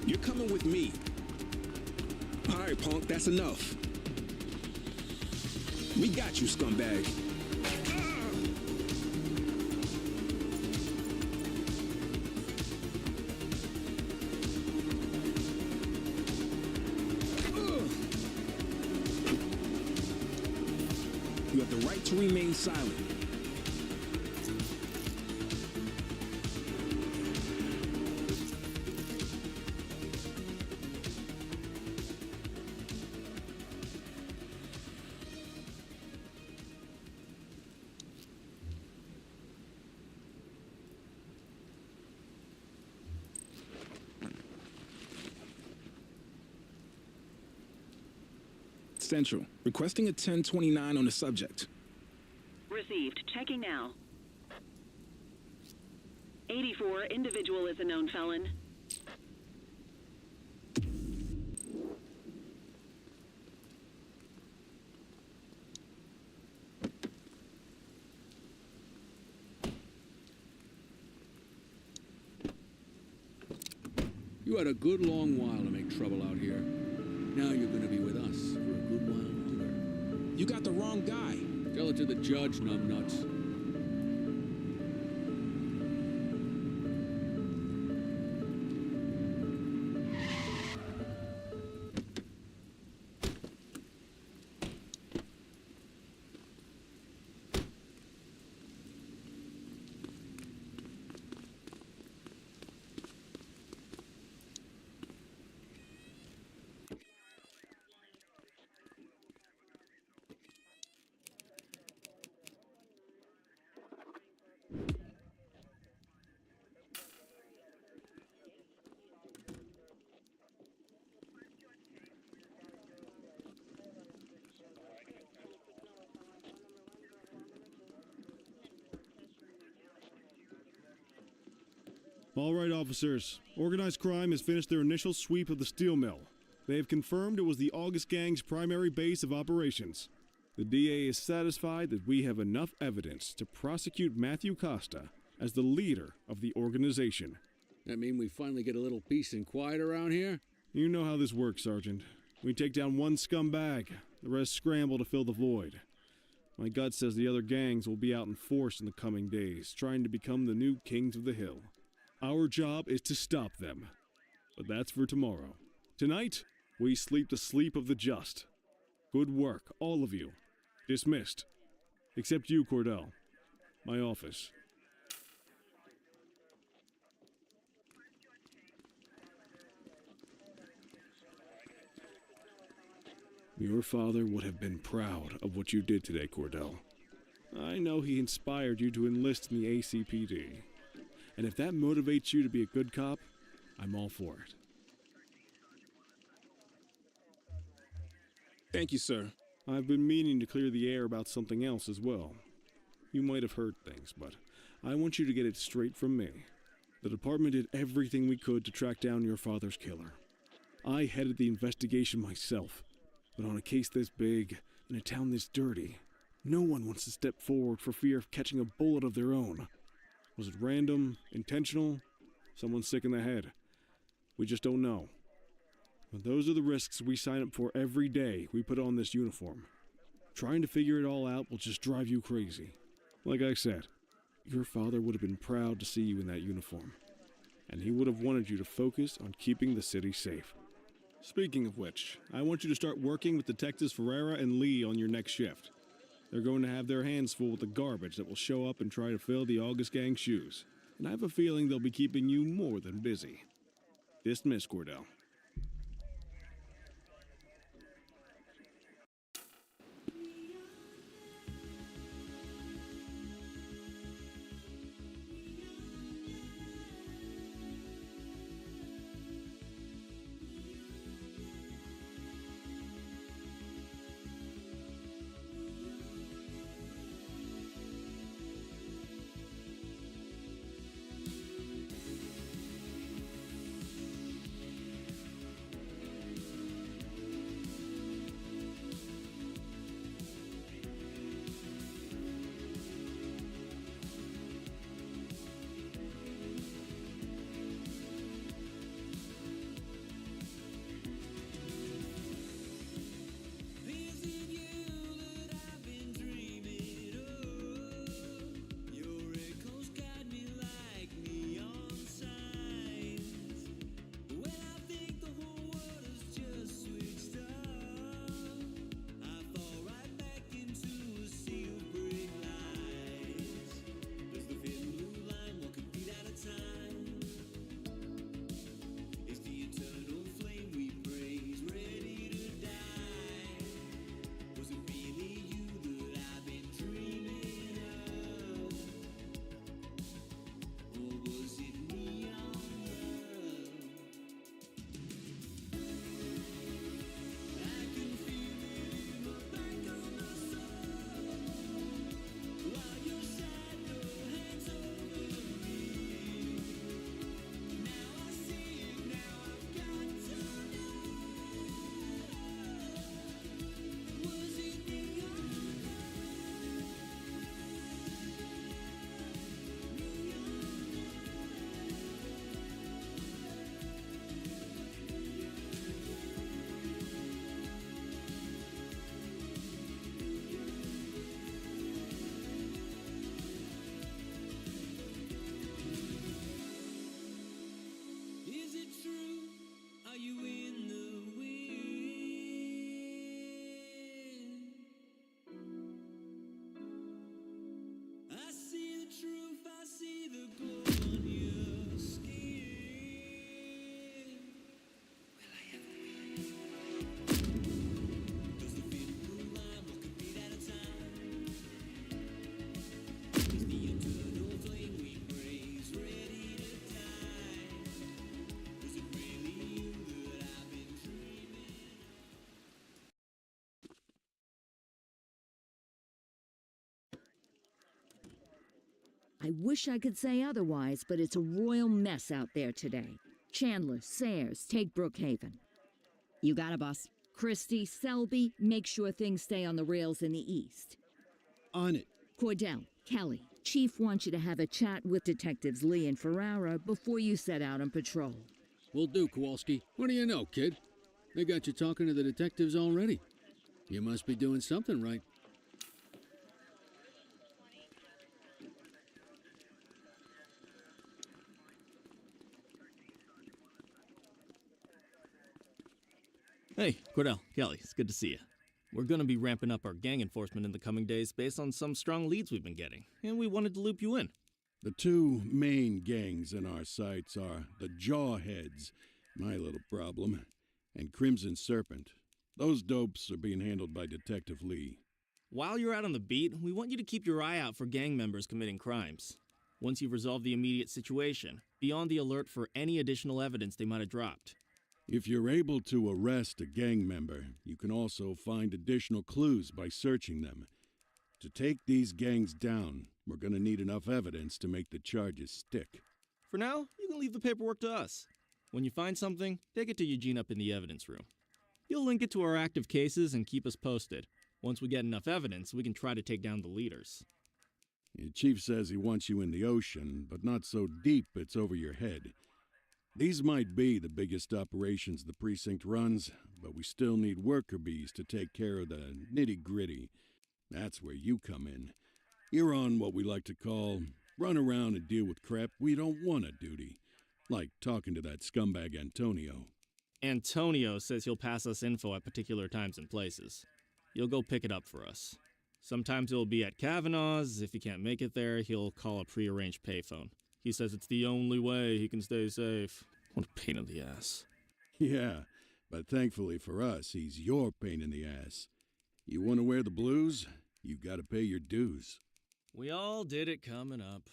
Speaker 9: You're coming with me. All right, punk, that's enough. We got you, scumbag. You have the right to remain silent. Central, requesting a 1029 on the subject.
Speaker 7: Received. Checking now. 84, individual is a known felon.
Speaker 6: You had a good long while to make trouble out here. Now you're gonna be with us for a good while longer.
Speaker 9: You got the wrong guy.
Speaker 6: Tell it to the judge, numbnuts.
Speaker 4: All right, officers. Organized crime has finished their initial sweep of the steel mill. They have confirmed it was the August Gang's primary base of operations. The DA is satisfied that we have enough evidence to prosecute Matthew Costa as the leader of the organization.
Speaker 6: That mean we finally get a little peace and quiet around here?
Speaker 4: You know how this works, Sergeant. We take down one scumbag, the rest scramble to fill the void. My gut says the other gangs will be out in force in the coming days, trying to become the new kings of the hill. Our job is to stop them. But that's for tomorrow. Tonight, we sleep the sleep of the just. Good work, all of you. Dismissed. Except you, Cordell. My office. Your father would have been proud of what you did today, Cordell. I know he inspired you to enlist in the ACPD. And if that motivates you to be a good cop, I'm all for it.
Speaker 9: Thank you, sir.
Speaker 4: I've been meaning to clear the air about something else as well. You might have heard things, but I want you to get it straight from me. The department did everything we could to track down your father's killer. I headed the investigation myself, but on a case this big, in a town this dirty, no one wants to step forward for fear of catching a bullet of their own. Was it random, intentional, someone sick in the head? We just don't know. But those are the risks we sign up for every day we put on this uniform. Trying to figure it all out will just drive you crazy. Like I said, your father would have been proud to see you in that uniform. And he would have wanted you to focus on keeping the city safe. Speaking of which, I want you to start working with Detectives Ferreira and Lee on your next shift. They're going to have their hands full with the garbage that will show up and try to fill the August Gang's shoes. And I have a feeling they'll be keeping you more than busy. Dismiss, Cordell.
Speaker 2: I wish I could say otherwise, but it's a royal mess out there today. Chandler, Sayers, take Brookhaven.
Speaker 3: You got it, boss.
Speaker 2: Christie, Selby, make sure things stay on the rails in the east.
Speaker 1: On it.
Speaker 2: Cordell, Kelly, Chief wants you to have a chat with Detectives Lee and Ferrara before you set out on patrol.
Speaker 6: Will do, Kowalski. What do you know, kid? They got you talking to the detectives already. You must be doing something right.
Speaker 10: Hey, Cordell, Kelly, it's good to see you. We're going to be ramping up our gang enforcement in the coming days based on some strong leads we've been getting, and we wanted to loop you in.
Speaker 1: The two main gangs in our sights are the Jawheads, my little problem, and Crimson Serpent. Those dopes are being handled by Detective Lee.
Speaker 10: While you're out on the beat, we want you to keep your eye out for gang members committing crimes. Once you've resolved the immediate situation, be on the alert for any additional evidence they might have dropped.
Speaker 1: If you're able to arrest a gang member, you can also find additional clues by searching them. To take these gangs down, we're going to need enough evidence to make the charges stick.
Speaker 10: For now, you can leave the paperwork to us. When you find something, take it to Eugene up in the evidence room. You'll link it to our active cases and keep us posted. Once we get enough evidence, we can try to take down the leaders.
Speaker 1: The chief says he wants you in the ocean, but not so deep it's over your head. These might be the biggest operations the precinct runs, but we still need worker bees to take care of the nitty-gritty. That's where you come in. You're on what we like to call run around and deal with crap we don't want to duty, like talking to that scumbag Antonio.
Speaker 10: Antonio says he'll pass us info at particular times and places. You'll go pick it up for us. Sometimes it'll be at Kavanaugh's. If he can't make it there, he'll call a prearranged payphone. He says it's the only way he can stay safe. What a pain in the ass.
Speaker 1: Yeah, but thankfully for us, he's your pain in the ass. You want to wear the blues? You gotta pay your dues.
Speaker 10: We all did it coming up.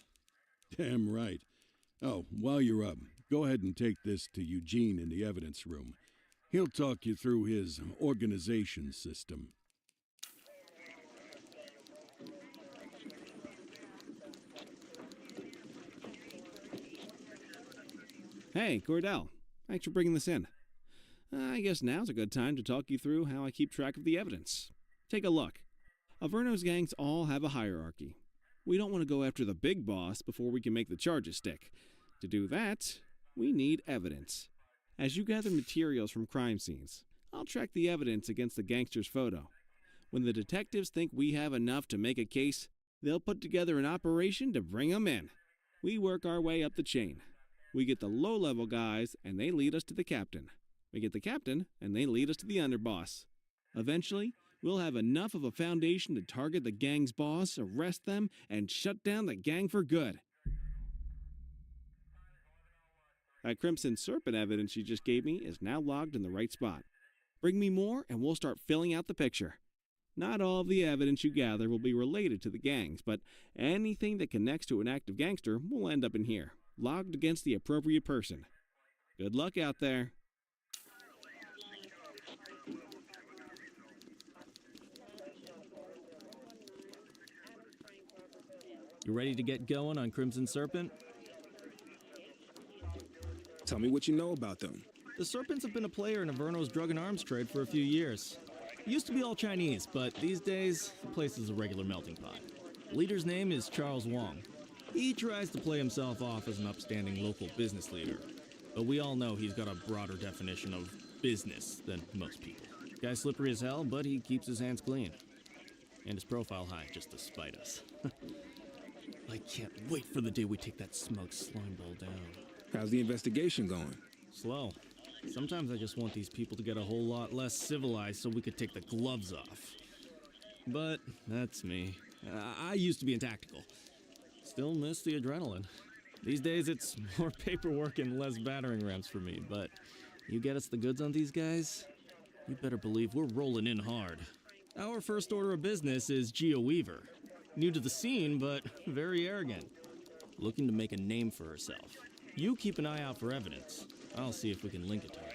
Speaker 1: Damn right. Oh, while you're up, go ahead and take this to Eugene in the evidence room. He'll talk you through his organization system.
Speaker 4: Hey, Cordell. Thanks for bringing this in. I guess now's a good time to talk you through how I keep track of the evidence. Take a look. Averno's gangs all have a hierarchy. We don't want to go after the big boss before we can make the charges stick. To do that, we need evidence. As you gather materials from crime scenes, I'll track the evidence against the gangster's photo. When the detectives think we have enough to make a case, they'll put together an operation to bring 'em in. We work our way up the chain. We get the low-level guys, and they lead us to the captain. We get the captain, and they lead us to the underboss. Eventually, we'll have enough of a foundation to target the gang's boss, arrest them, and shut down the gang for good. That Crimson Serpent evidence you just gave me is now logged in the right spot. Bring me more, and we'll start filling out the picture. Not all of the evidence you gather will be related to the gangs, but anything that connects to an active gangster will end up in here, logged against the appropriate person. Good luck out there.
Speaker 10: You ready to get going on Crimson Serpent?
Speaker 9: Tell me what you know about them.
Speaker 10: The Serpents have been a player in Averno's drug and arms trade for a few years. It used to be all Chinese, but these days, the place is a regular melting pot. The leader's name is Charles Wong. He tries to play himself off as an upstanding local business leader, but we all know he's got a broader definition of business than most people. Guy's slippery as hell, but he keeps his hands clean. And his profile high, just to spite us. I can't wait for the day we take that smug slime ball down.
Speaker 9: How's the investigation going?
Speaker 10: Slow. Sometimes I just want these people to get a whole lot less civilized so we could take the gloves off. But that's me. I used to be in tactical. Still miss the adrenaline. These days it's more paperwork and less battering rams for me, but you get us the goods on these guys, you better believe we're rolling in hard. Our first order of business is Geo Weaver. New to the scene, but very arrogant. Looking to make a name for herself. You keep an eye out for evidence. I'll see if we can link it to her.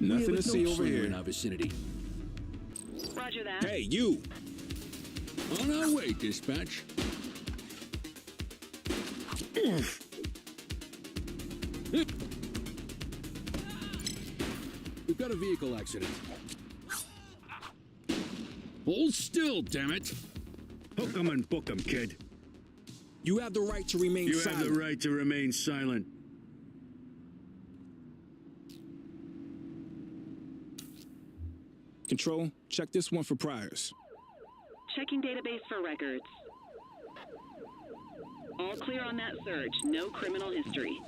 Speaker 9: Nothing
Speaker 6: we
Speaker 9: to
Speaker 6: have
Speaker 9: see
Speaker 6: no
Speaker 9: over
Speaker 6: slayer
Speaker 9: here.
Speaker 6: in our vicinity.
Speaker 7: Roger that.
Speaker 9: Hey, you!
Speaker 6: On our way, dispatch. We've got a vehicle accident. Hold still, damn it!
Speaker 1: Hook 'em and book 'em, kid.
Speaker 9: You have the right to remain
Speaker 1: You
Speaker 9: silent.
Speaker 1: have the right to remain silent.
Speaker 9: Control, check this one for priors.
Speaker 7: Checking database for records. All clear on that search. No criminal history.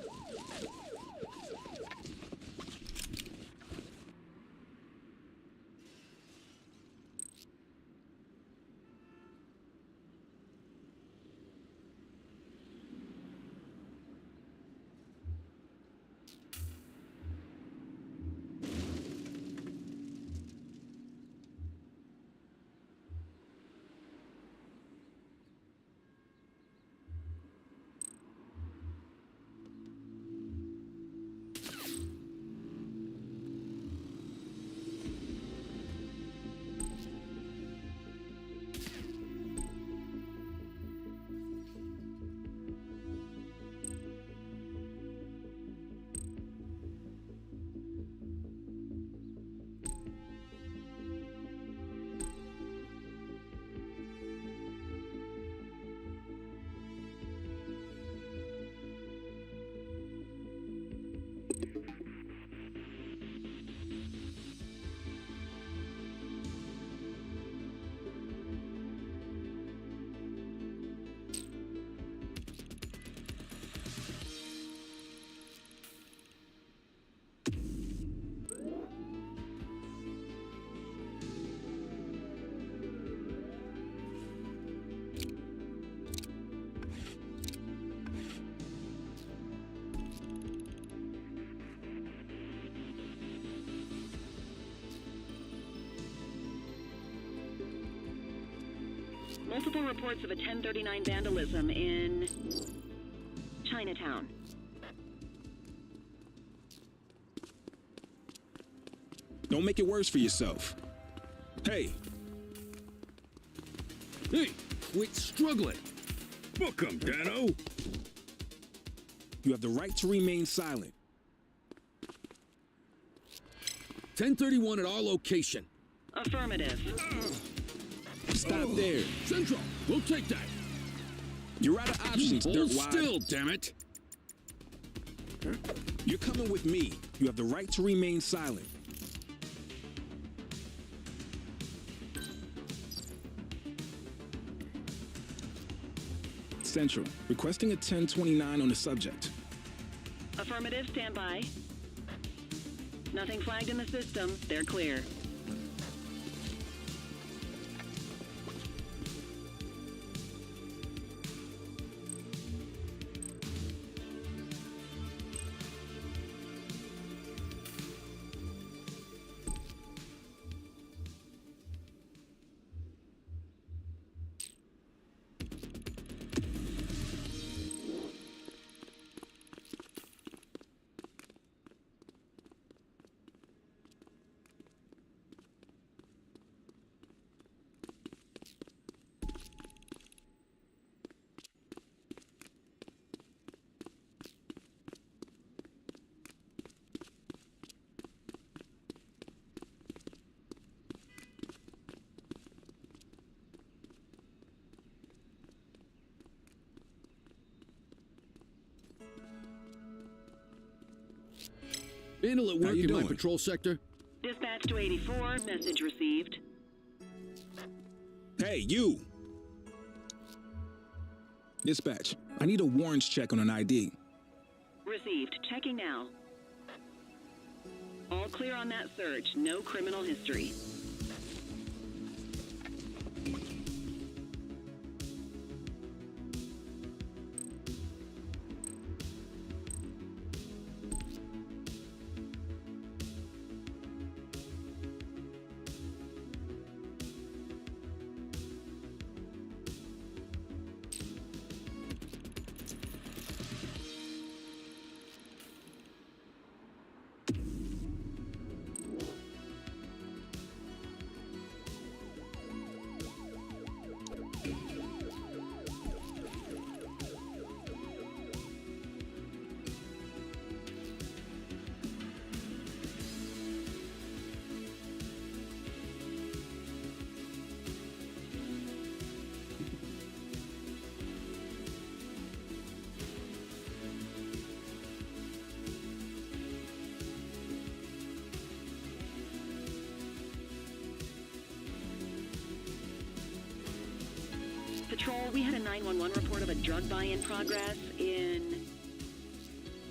Speaker 7: Multiple reports of a 1039 vandalism in Chinatown.
Speaker 9: Don't make it worse for yourself. Hey,
Speaker 6: Hey, quit struggling.
Speaker 1: Book 'em, Dano.
Speaker 9: you have the right to remain silent.
Speaker 6: 1031 at our location.
Speaker 7: Affirmative.
Speaker 9: Stop there.
Speaker 6: Central, we'll take that.
Speaker 9: You're out of options,
Speaker 6: Hold
Speaker 9: Dirtwad.
Speaker 6: still, damn it.
Speaker 9: You're coming with me. You have the right to remain silent. Central, requesting a 1029 on the subject.
Speaker 7: Affirmative, stand by. Nothing flagged in the system. They're clear.
Speaker 6: Handle at
Speaker 9: How
Speaker 6: work
Speaker 9: you
Speaker 6: in my
Speaker 9: doing?
Speaker 6: patrol sector.
Speaker 7: Dispatch to 84, message received.
Speaker 9: Hey, you! Dispatch, I need a warrants check on an ID.
Speaker 7: Received. Checking now. All clear on that search. No criminal history. Patrol, we had a 911 report of a drug buy in progress in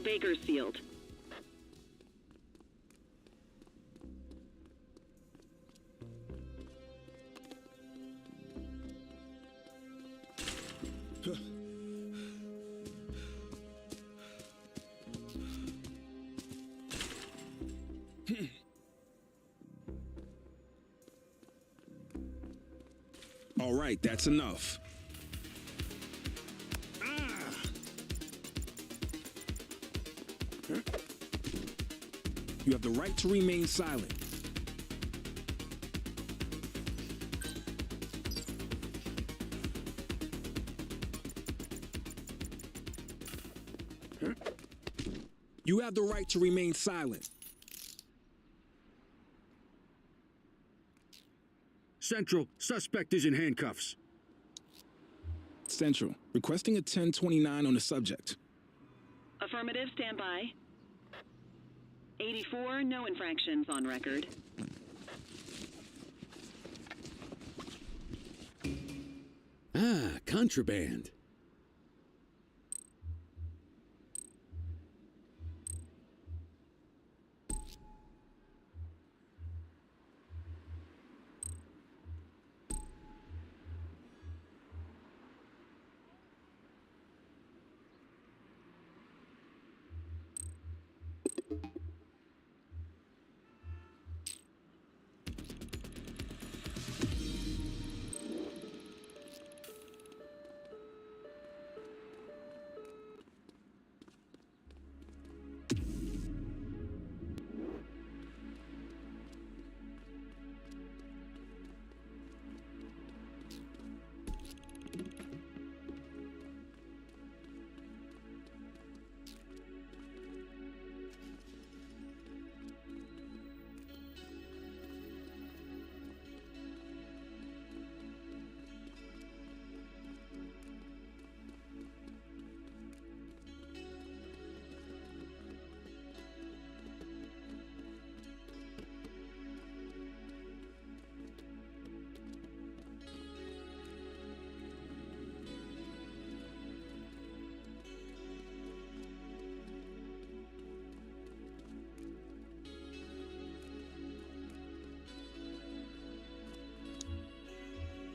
Speaker 7: Bakersfield.
Speaker 9: All right, that's enough. You have the right to remain silent. You have the right to remain silent.
Speaker 11: Central, suspect is in handcuffs.
Speaker 9: Central, requesting a 1029 on the subject.
Speaker 7: Affirmative, stand by. 84, no infractions on record.
Speaker 6: Ah, contraband.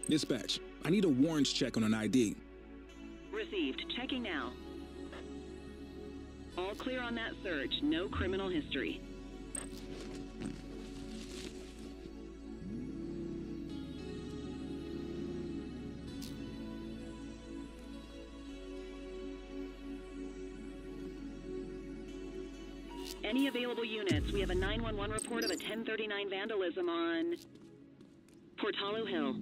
Speaker 9: Dispatch, I need a warrants check on an ID.
Speaker 7: Received. Checking now. All clear on that search. No criminal history. Any available units? We have a 911 report of a 1039 vandalism on Portalo Hill.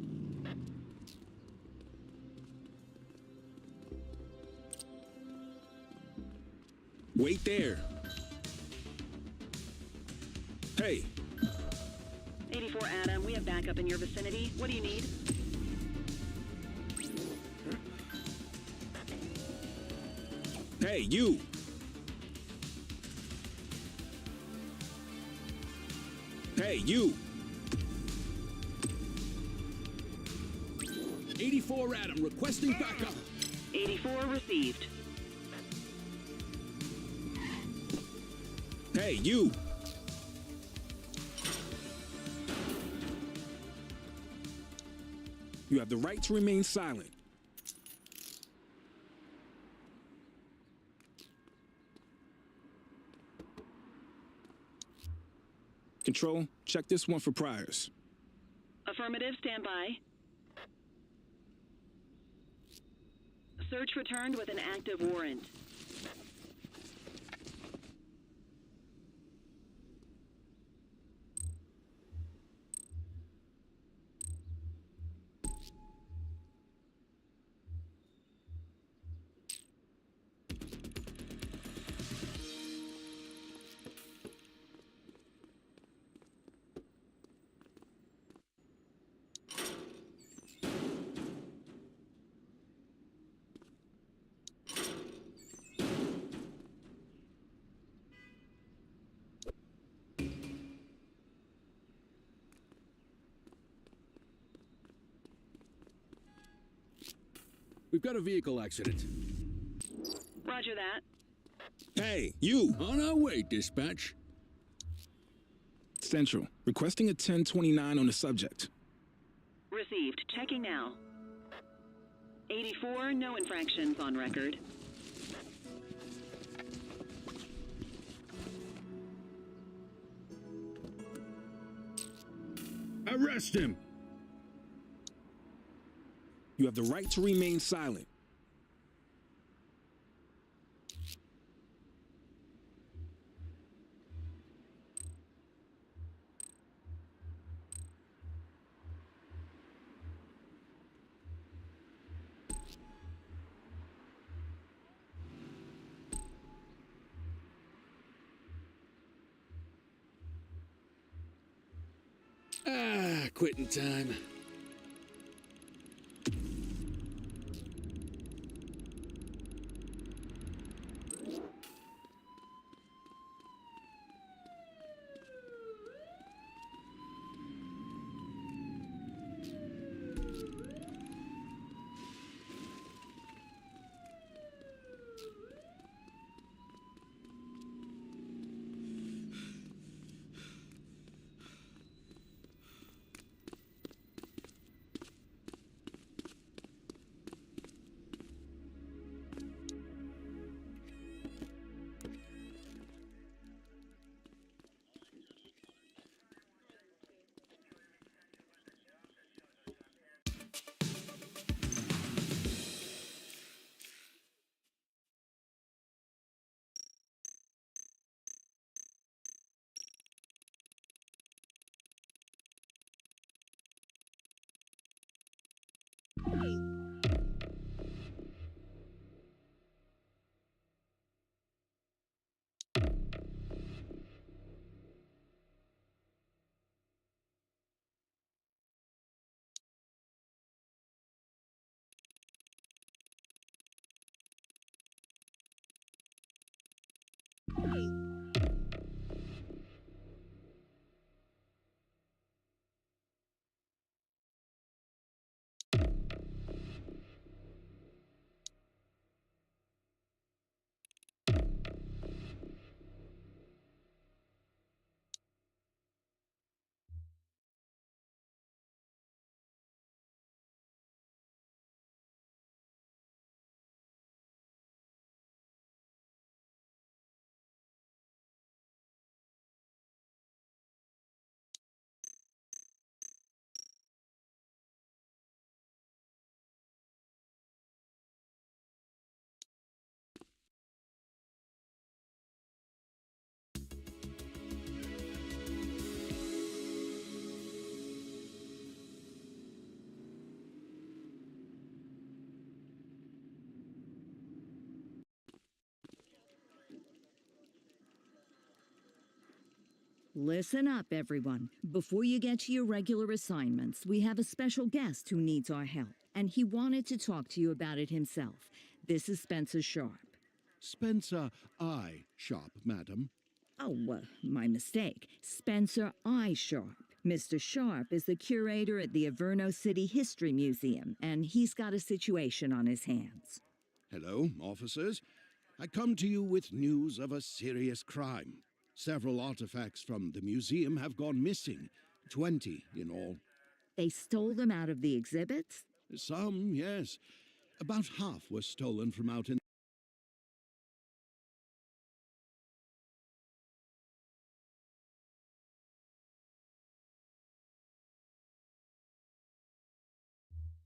Speaker 9: Wait there. Hey.
Speaker 7: 84 Adam, we have backup in your vicinity. What do you need?
Speaker 9: Hey, you. Hey, you.
Speaker 6: 84 Adam, requesting backup.
Speaker 7: 84 received.
Speaker 9: Hey, you. You have the right to remain silent. Control, check this one for priors.
Speaker 7: Affirmative, stand by. Search returned with an active warrant.
Speaker 6: We've got a vehicle accident.
Speaker 7: Roger that.
Speaker 9: Hey, you!
Speaker 6: On our way, dispatch.
Speaker 9: Central, requesting a 1029 on the subject.
Speaker 7: Received. Checking now. 84, no infractions on record.
Speaker 6: Arrest him!
Speaker 9: You have the right to remain silent.
Speaker 6: Quitting time.
Speaker 2: Listen up, everyone. Before you get to your regular assignments, we have a special guest who needs our help, and he wanted to talk to you about it himself. This is Spencer Sharp.
Speaker 1: Spencer I. Sharp, madam.
Speaker 2: Oh, my mistake. Spencer I. Sharp. Mr. Sharp is the curator at the Averno City History Museum, and he's got a situation on his hands.
Speaker 1: Hello, officers. I come to you with news of a serious crime. Several artifacts from the museum have gone missing, 20 in all.
Speaker 2: They stole them out of the exhibits?
Speaker 1: Some, yes. About half were stolen from out in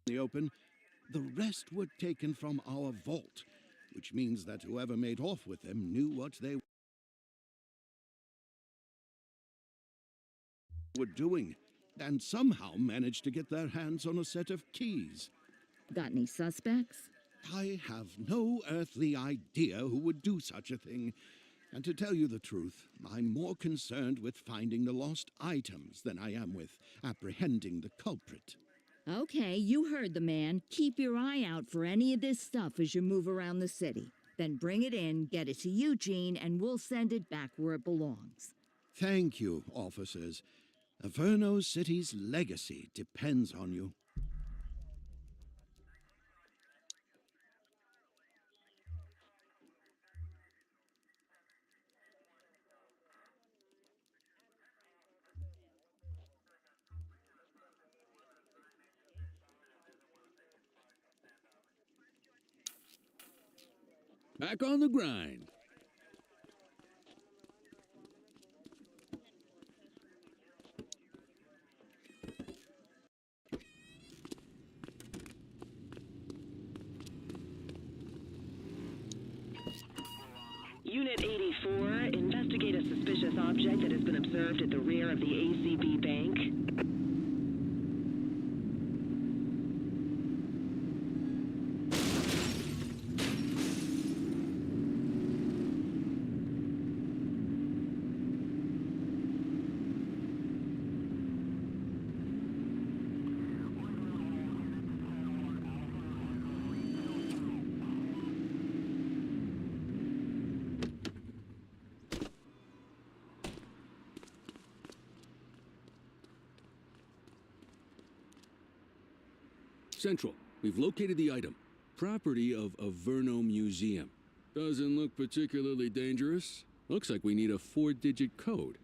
Speaker 1: the open. The rest were taken from our vault, which means that whoever made off with them knew what they were doing, and somehow managed to get their hands on a set of keys.
Speaker 2: Got any suspects?
Speaker 1: I have no earthly idea who would do such a thing. And to tell you the truth, I'm more concerned with finding the lost items than I am with apprehending the culprit.
Speaker 2: Okay, you heard the man. Keep your eye out for any of this stuff as you move around the city. Then bring it in, get it to Eugene, and we'll send it back where it belongs.
Speaker 1: Thank you, officers. Averno City's legacy depends on you.
Speaker 6: Back on the grind.
Speaker 7: Unit 84, investigate a suspicious object that has been observed at the rear of the ACB Bank.
Speaker 6: Central, we've located the item. Property of a Verno museum. Doesn't look particularly dangerous. Looks like we need a 4-digit code.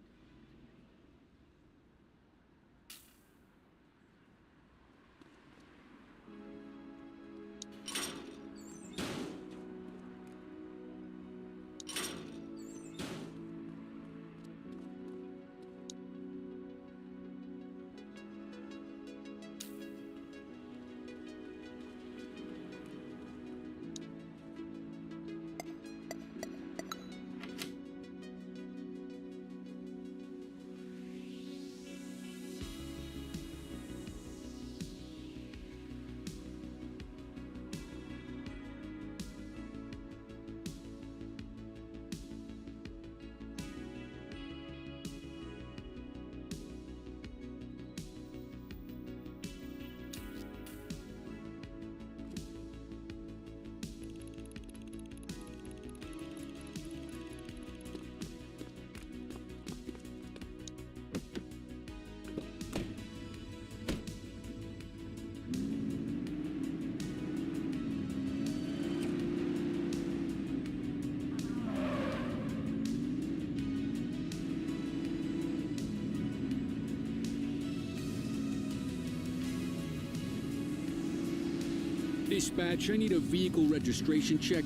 Speaker 6: Dispatch, I need a vehicle registration check.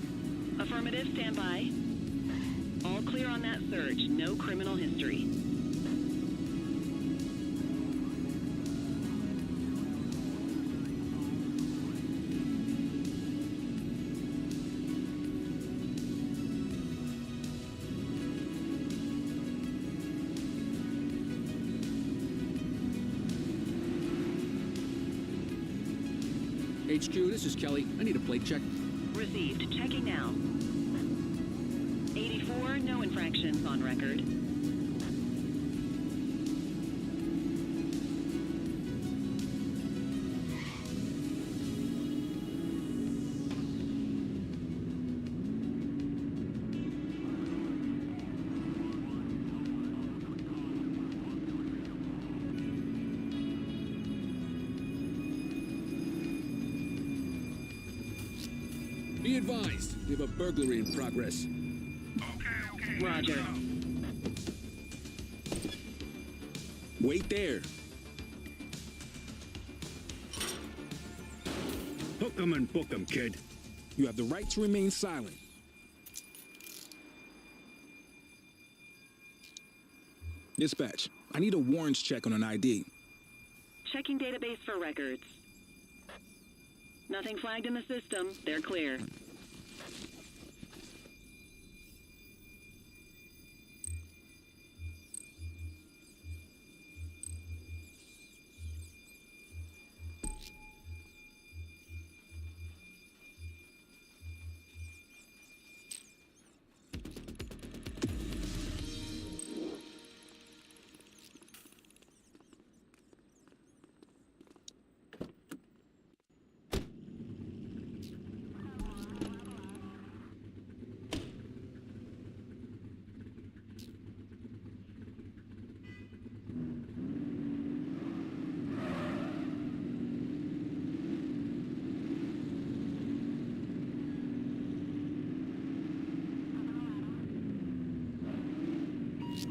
Speaker 7: Affirmative, stand by. All clear on that search, no criminal history.
Speaker 6: HQ, this is Kelly. I need a plate check.
Speaker 7: Received. Checking now. 84, no infractions on record.
Speaker 6: Be advised, we have a burglary in progress.
Speaker 7: Roger.
Speaker 9: Wait there.
Speaker 1: Hook 'em and book 'em, kid.
Speaker 9: You have the right to remain silent. Dispatch, I need a warrants check on an ID.
Speaker 7: Checking database for records. Nothing flagged in the system. They're clear.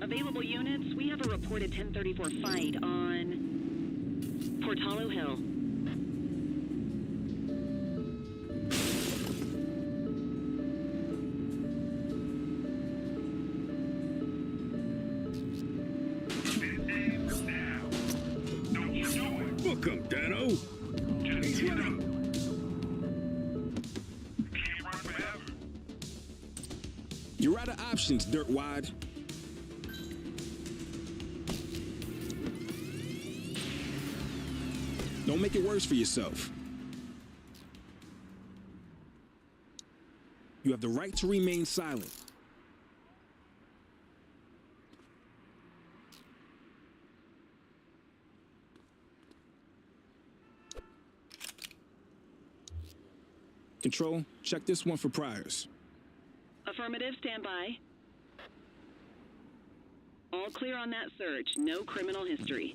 Speaker 7: Available units, we have a reported 1034 fight on Portalo Hill.
Speaker 9: You're out of options, dirtwad. Don't make it worse for yourself. You have the right to remain silent. Control, check this one for priors.
Speaker 7: Affirmative, stand by. All clear on that search. No criminal history.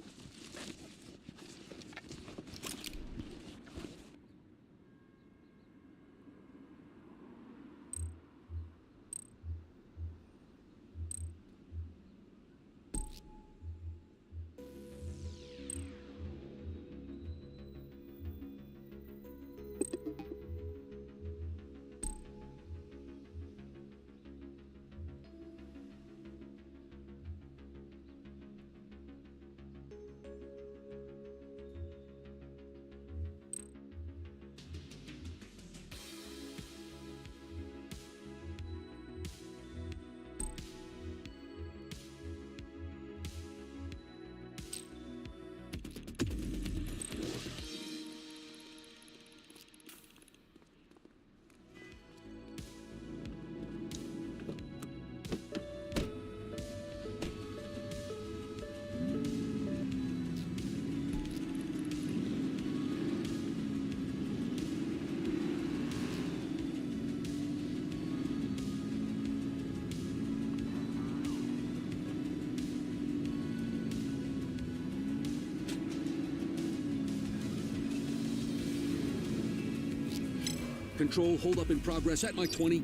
Speaker 6: Control, hold up in progress at my 20.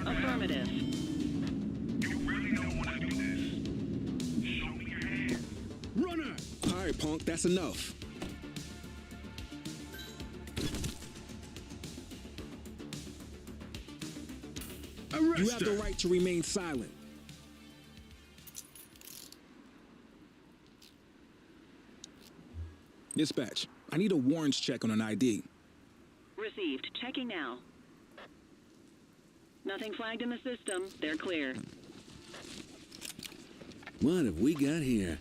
Speaker 7: Affirmative.
Speaker 11: You really don't want to do this. Show me your hand.
Speaker 6: Runner!
Speaker 9: All right, punk, that's enough.
Speaker 1: Arrest
Speaker 9: You have the
Speaker 1: her.
Speaker 9: right to remain silent. Dispatch, I need a warrants check on an ID.
Speaker 7: Received. Checking now. Nothing flagged in the system. They're clear.
Speaker 6: What have we got here?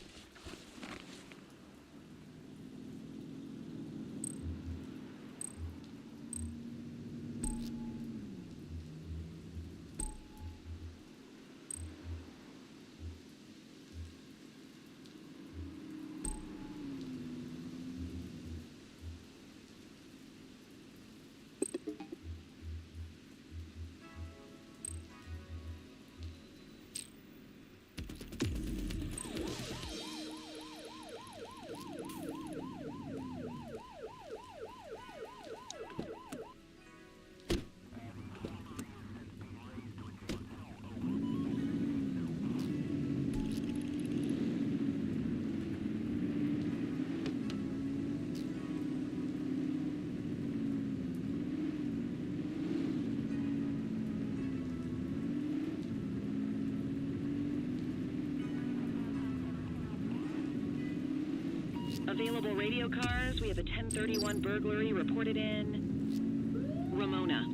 Speaker 7: Available radio cars. We have a 1031 burglary reported in Ramona.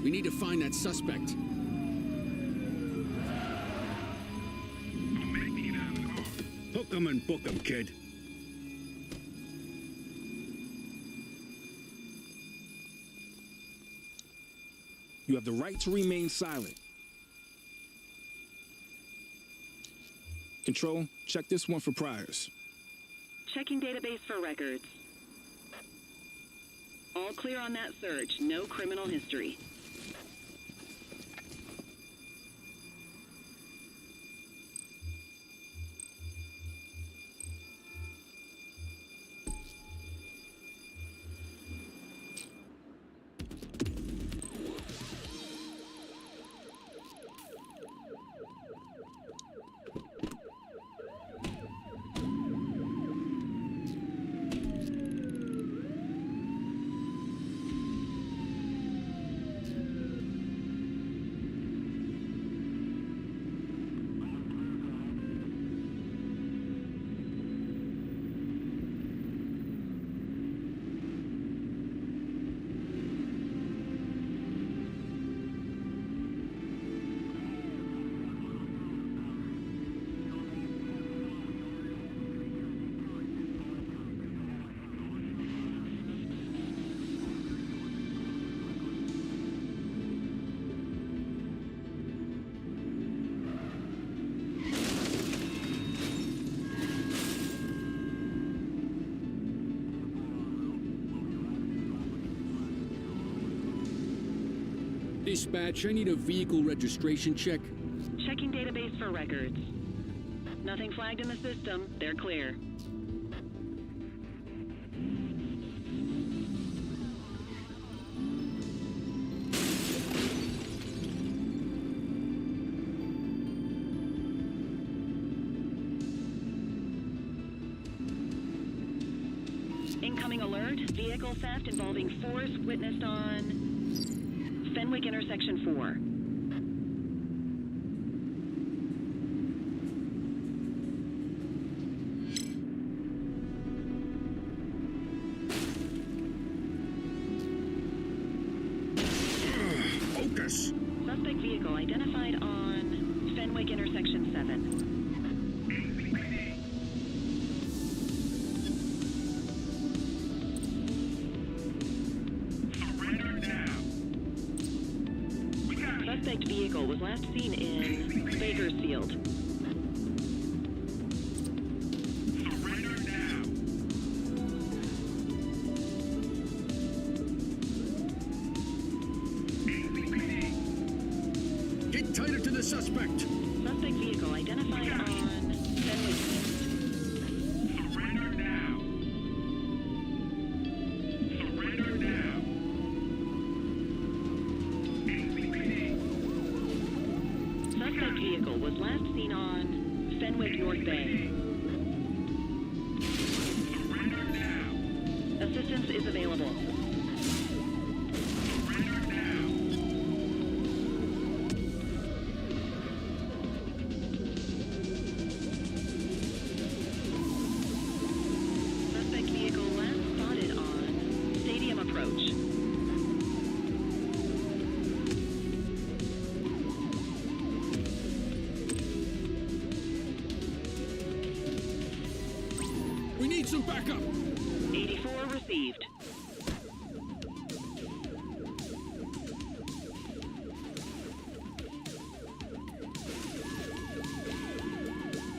Speaker 6: We need to find that suspect.
Speaker 1: Hook 'em and book 'em, kid.
Speaker 9: You have the right to remain silent. Control, check this one for priors.
Speaker 7: Checking database for records. All clear on that search. No criminal history.
Speaker 6: dispatch. I need a vehicle registration check.
Speaker 7: Checking database for records. Nothing flagged in the system. They're clear. Incoming alert. Vehicle theft involving force witnessed on Fenwick intersection 4.
Speaker 9: Focus!
Speaker 7: Suspect vehicle identified on Fenwick intersection 7. Suspect vehicle was last seen in Bakersfield.
Speaker 11: Surrender now.
Speaker 9: Get tighter to the suspect!
Speaker 7: Suspect vehicle identified on Fenwick East.
Speaker 11: Surrender now. Surrender now.
Speaker 7: Suspect vehicle was last seen on Fenwick North Bay.
Speaker 11: Surrender now.
Speaker 7: Assistance is available.
Speaker 11: Surrender now.
Speaker 7: Suspect vehicle last spotted on Stadium Approach.
Speaker 6: We need some backup.
Speaker 7: 84 received.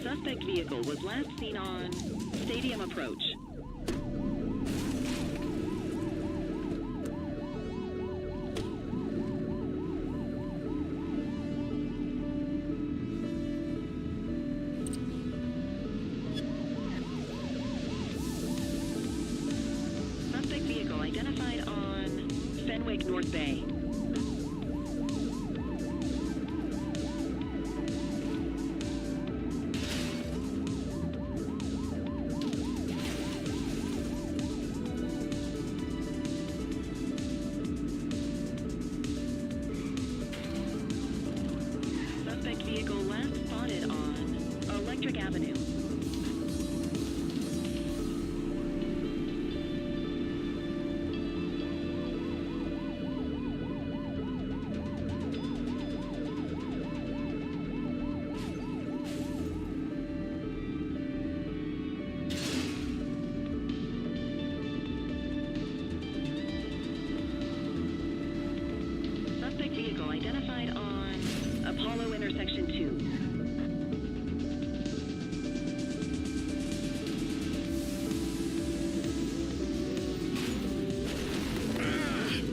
Speaker 7: Suspect vehicle was last seen on Stadium Approach. Suspect vehicle identified on Fenwick North Bay. Suspect vehicle last spotted on Electric Avenue. Suspect vehicle identified on Apollo intersection 2.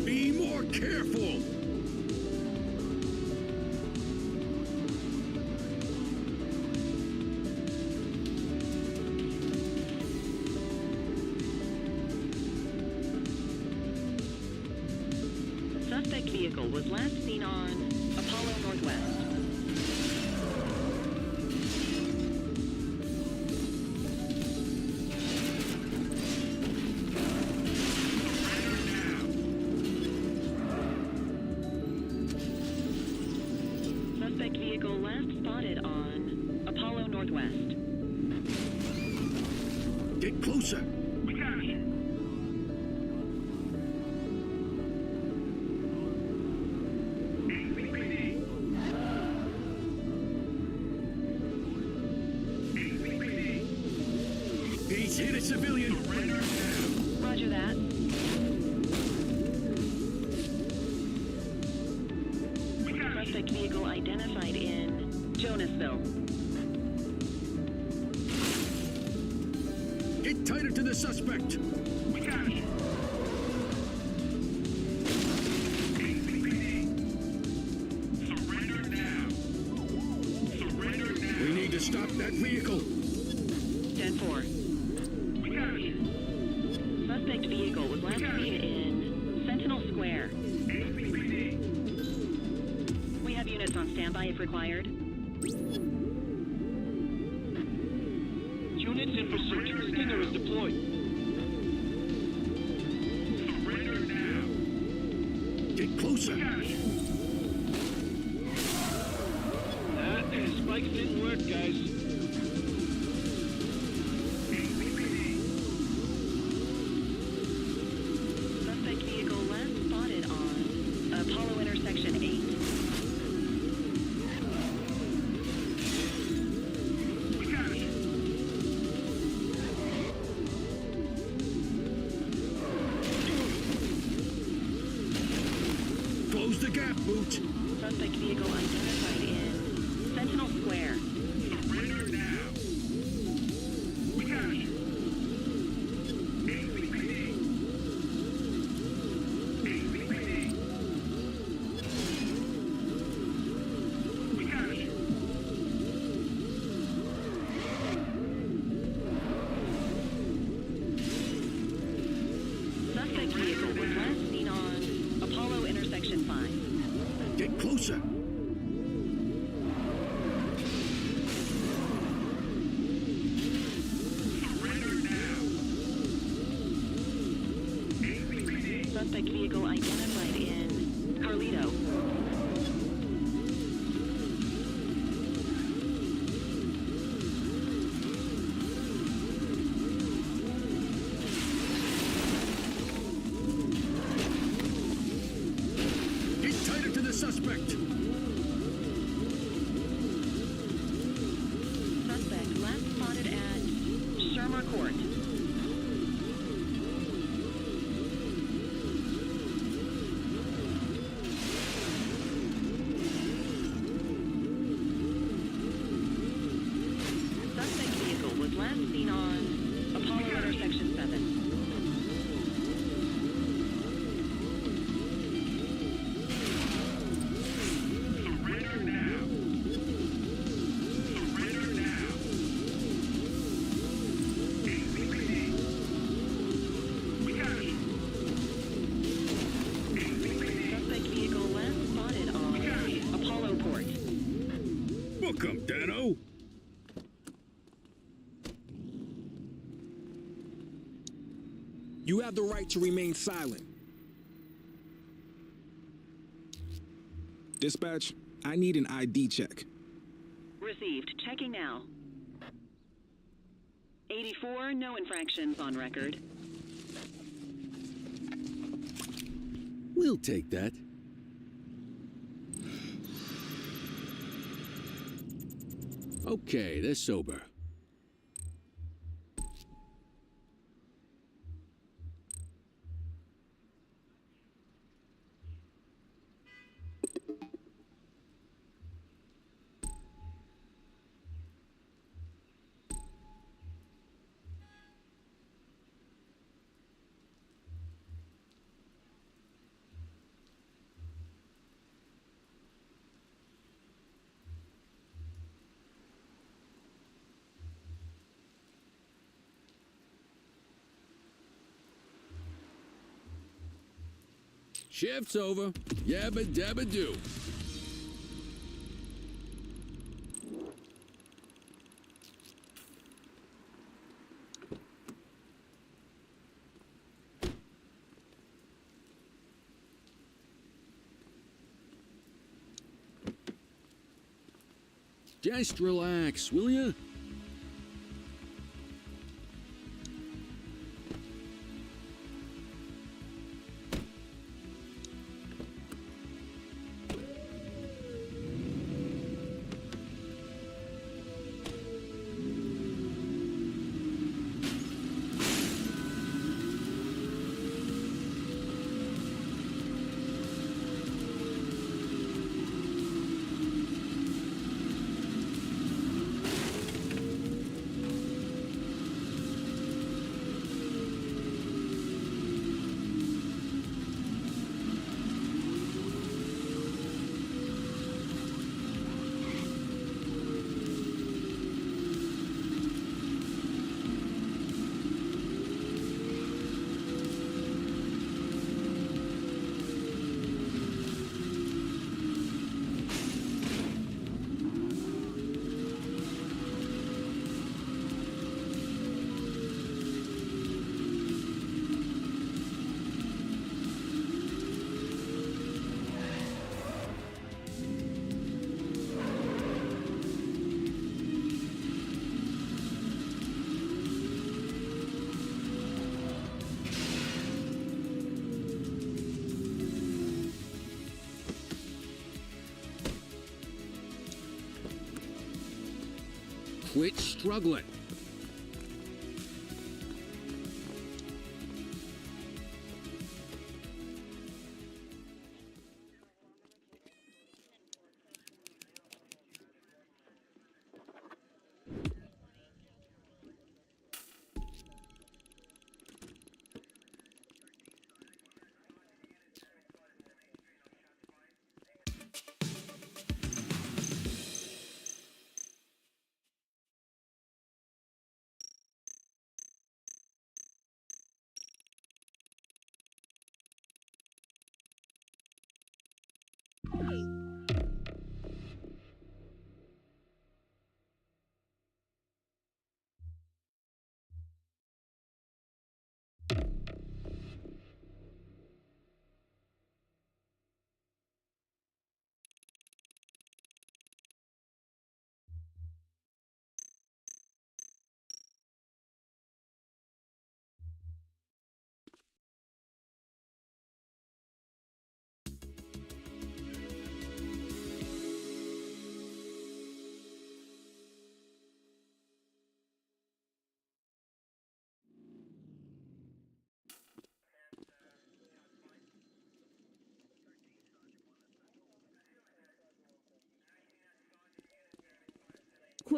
Speaker 9: Be more careful!
Speaker 7: Suspect vehicle was last seen on Apollo Northwest. Suspect vehicle last spotted on Apollo Northwest.
Speaker 9: Get closer!
Speaker 11: We got you.
Speaker 9: He's hit a civilian!
Speaker 11: Surrender now.
Speaker 7: Roger that.
Speaker 11: We got you.
Speaker 7: Suspect vehicle identified in Jonasville.
Speaker 9: Get tighter to the suspect!
Speaker 11: We got you.
Speaker 9: That vehicle!
Speaker 7: 10-4. Suspect vehicle was last seen in Sentinel Square. We have units on standby if required.
Speaker 12: Units in pursuit. Stinger is deployed.
Speaker 11: Surrender now.
Speaker 9: Get closer!
Speaker 12: Spikes didn't work, guys.
Speaker 7: Suspect vehicle last spotted on Apollo intersection 8.
Speaker 9: Close the gap, Boot!
Speaker 7: Suspect vehicle identified in Sentinel Square.
Speaker 11: Surrender now. We got you. ACPD. ACPD. We got you.
Speaker 7: Suspect vehicle was last seen on Apollo intersection 5.
Speaker 9: Get closer!
Speaker 11: Surrender now. ACPD.
Speaker 7: Suspect vehicle identified in Carlito.
Speaker 9: Get tighter to the suspect!
Speaker 7: Suspect last spotted at Shermer Court. Suspect vehicle was last seen on Apollo intersection 7.
Speaker 11: Surrender now. Surrender now. ACPD. We got you. ACPD.
Speaker 7: Suspect vehicle last spotted on Apollo Port.
Speaker 9: Book 'em, Dano!
Speaker 13: You have the right to remain silent. Dispatch, I need an ID check.
Speaker 7: Received. Checking now. 84, no infractions on record.
Speaker 6: We'll take that. Okay, they're sober. Shift's over. Yabba dabba do. Just relax, will ya? quit struggling.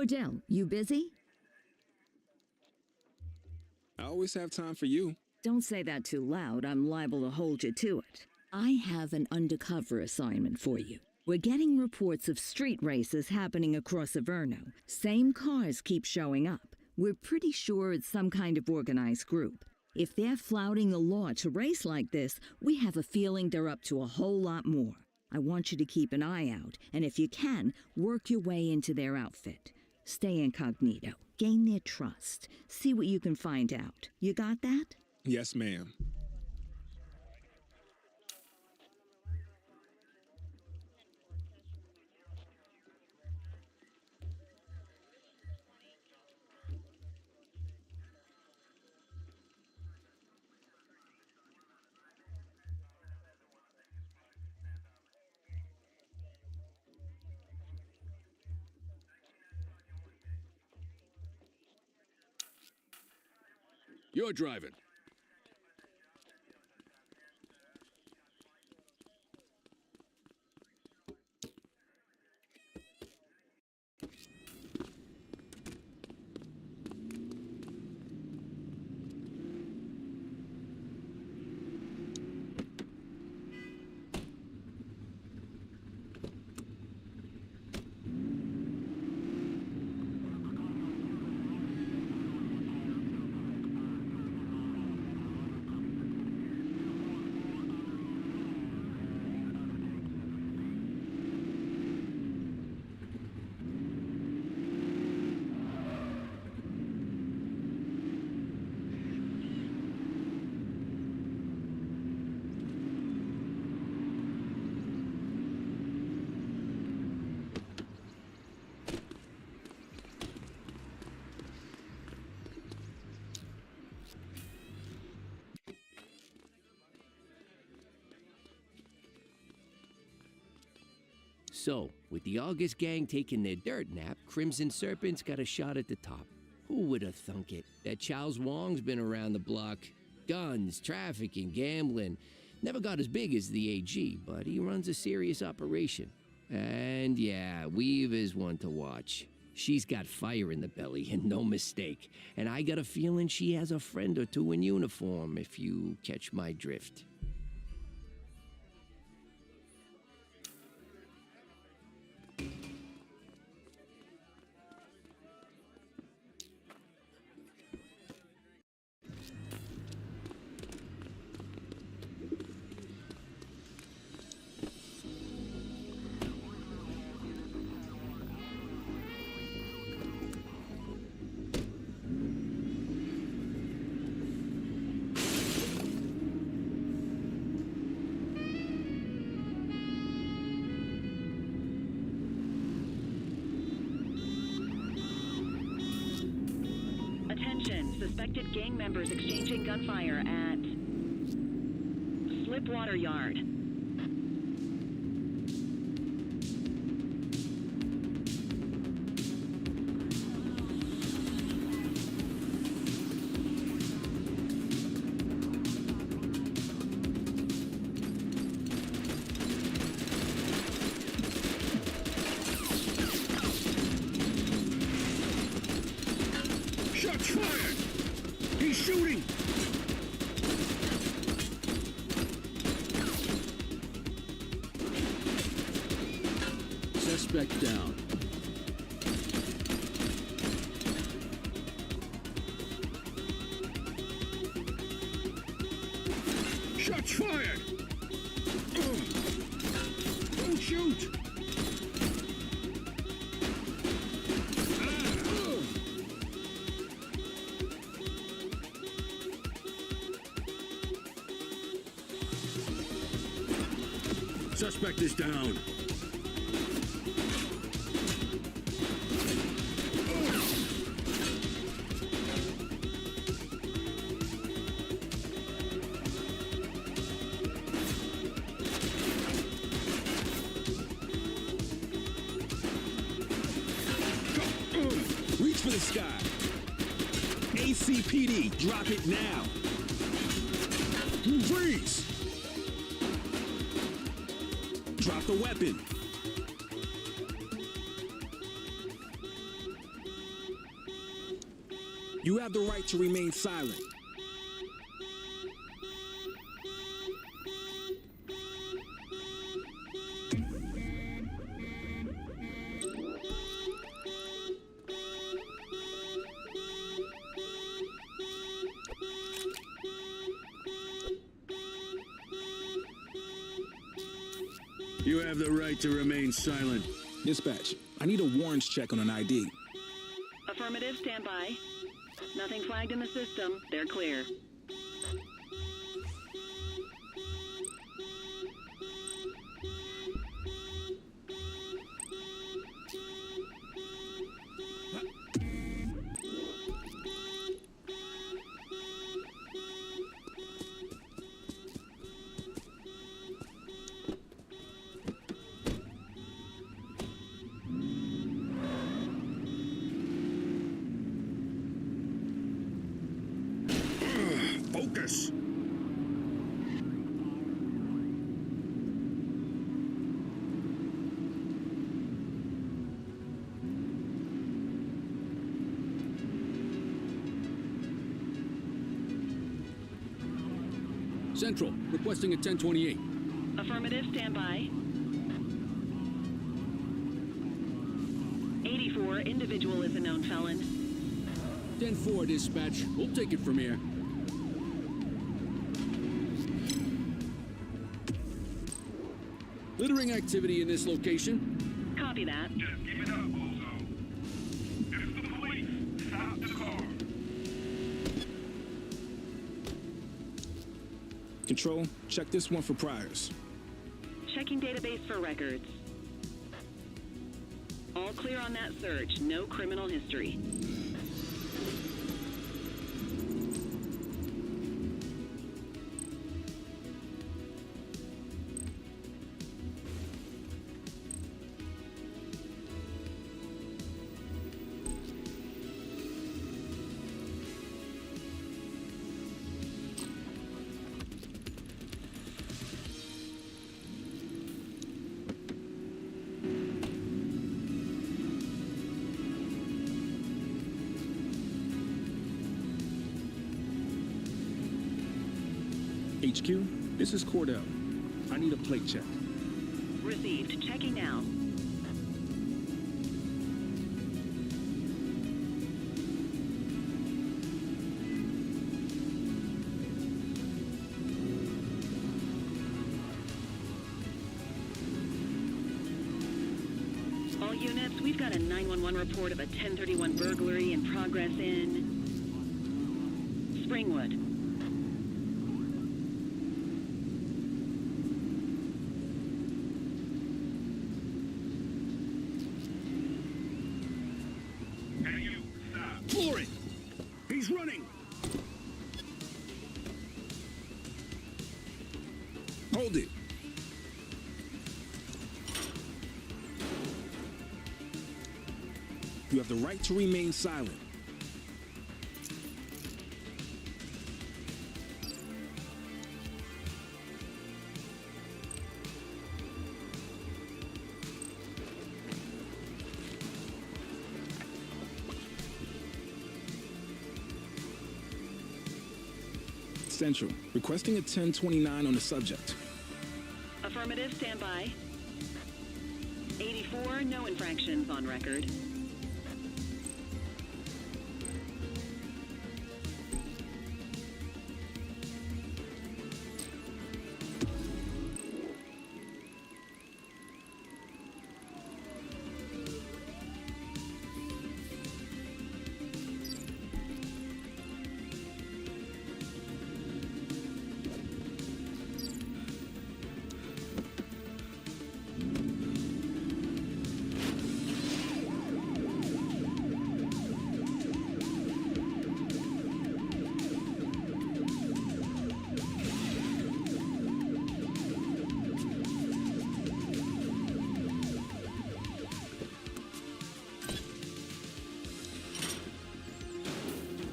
Speaker 2: Cordell, you busy?
Speaker 13: I always have time for you.
Speaker 2: Don't say that too loud. I'm liable to hold you to it. I have an undercover assignment for you. We're getting reports of street races happening across Averno. Same cars keep showing up. We're pretty sure it's some kind of organized group. If they're flouting the law to race like this, we have a feeling they're up to a whole lot more. I want you to keep an eye out, and if you can, work your way into their outfit. Stay incognito. Gain their trust. See what you can find out. You got that?
Speaker 13: Yes, ma'am.
Speaker 6: You're driving.
Speaker 5: So, with the August gang taking their dirt nap, Crimson Serpent's got a shot at the top. Who would have thunk it? That Charles Wong's been around the block. Guns, trafficking, gambling. Never got as big as the AG, but he runs a serious operation. And yeah, Weave is one to watch. She's got fire in the belly, and no mistake. And I got a feeling she has a friend or two in uniform, if you catch my drift.
Speaker 7: Suspected gang members exchanging gunfire at Slipwater Yard.
Speaker 6: suspect down.
Speaker 1: Shots fired! Don't shoot! Suspect is down.
Speaker 9: Reach for the sky. ACPD, drop it now. Freeze! Drop the weapon. You have the right to remain silent.
Speaker 1: You have the right to remain silent.
Speaker 9: Dispatch, I need a warrants check on an ID.
Speaker 7: Affirmative, stand by. Nothing flagged in the system. They're clear.
Speaker 1: Focus!
Speaker 6: Central, requesting a 1028.
Speaker 7: Affirmative, stand by. 84, individual is a known felon.
Speaker 6: 10-4, dispatch. We'll take it from here. Littering activity in this location.
Speaker 7: Copy that.
Speaker 11: Just give it up, Bozo. It's the police. Stop the car.
Speaker 9: Control, check this one for priors.
Speaker 7: Checking database for records. All clear on that search. No criminal history.
Speaker 9: HQ, this is Cordell. I need a plate check.
Speaker 7: Received. Checking now. All units, we've got a 911 report of a 1031 burglary in progress in Springwood.
Speaker 11: Hey, you, stop.
Speaker 1: Floor it! He's running!
Speaker 9: Hold it. You have the right to remain silent. Central, requesting a 1029 on the subject.
Speaker 7: Affirmative, stand by. 84, no infractions on record.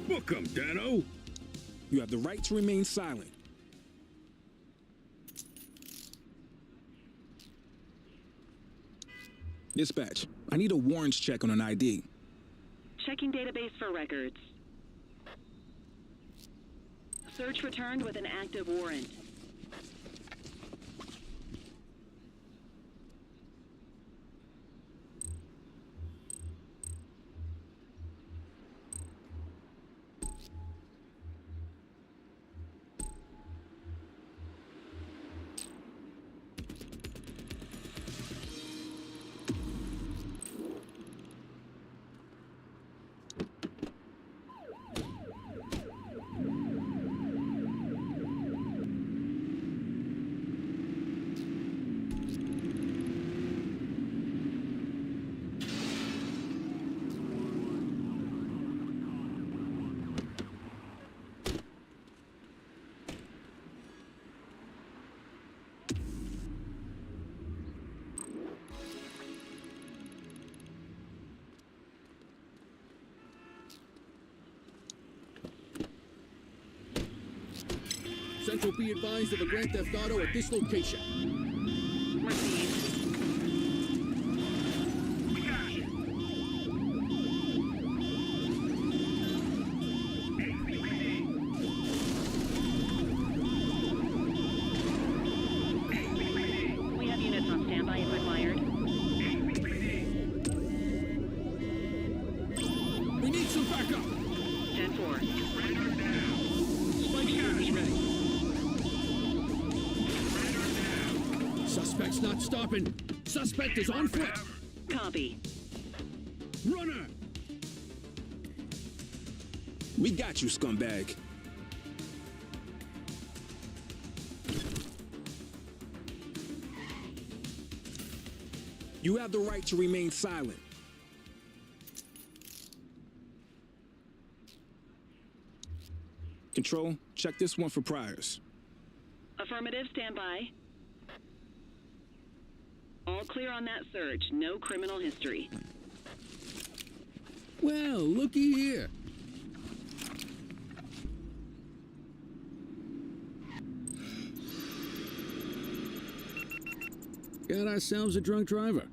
Speaker 1: Book 'em, Dano.
Speaker 9: You have the right to remain silent. Dispatch, I need a warrants check on an ID.
Speaker 7: Checking database for records. Search returned with an active warrant.
Speaker 6: Central be advised of a Grand Theft Auto at this location.
Speaker 7: We have units on standby if required.
Speaker 6: We need some backup.
Speaker 7: 10-4.
Speaker 6: Spike shot is ready. Suspect's not stopping. Suspect is on foot.
Speaker 7: Copy.
Speaker 6: Runner!
Speaker 9: We got you, scumbag. You have the right to remain silent. Control, check this one for priors.
Speaker 7: Affirmative, standby. All clear on that search. No criminal history.
Speaker 6: Well, looky here. Got ourselves a drunk driver.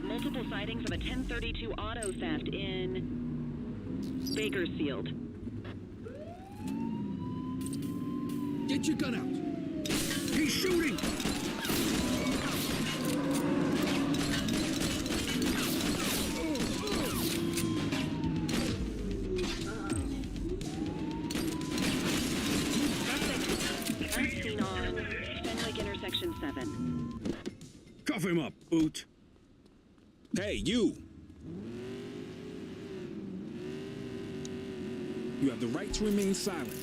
Speaker 7: Multiple sightings of a 1032 auto theft in Bakersfield.
Speaker 6: Get your gun out. He's shooting.
Speaker 7: Last seen on Fenwick Intersection 7.
Speaker 1: Cuff him up, Boot.
Speaker 9: Hey, you! You have the right to remain silent.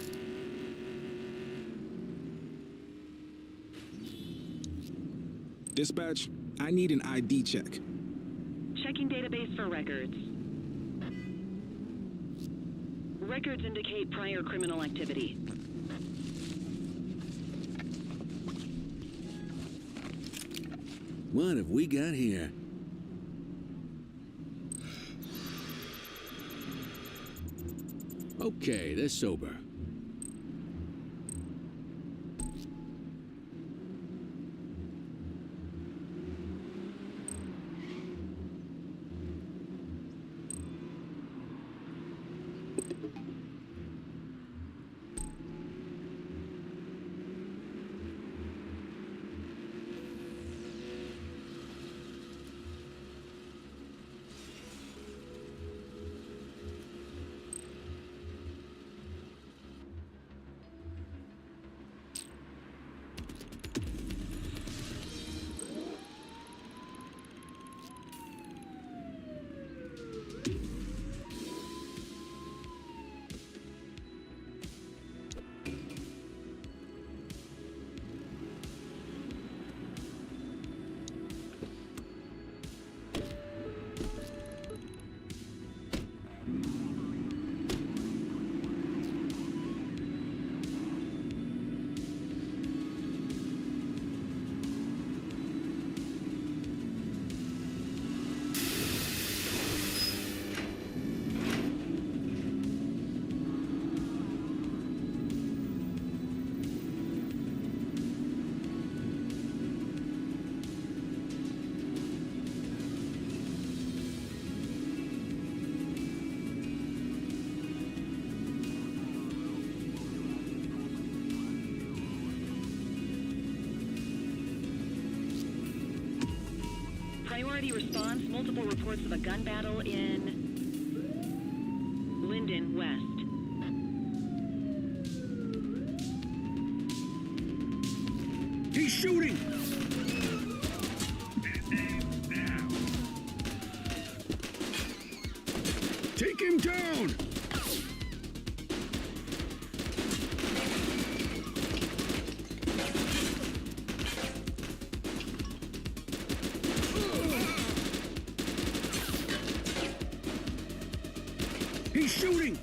Speaker 9: Dispatch, I need an ID check.
Speaker 7: Checking database for records. Records indicate prior criminal activity.
Speaker 6: What have we got here? Okay, they're sober.
Speaker 7: Priority response, multiple reports of a gun battle in Linden West.
Speaker 6: He's shooting! Take him down! He's shooting!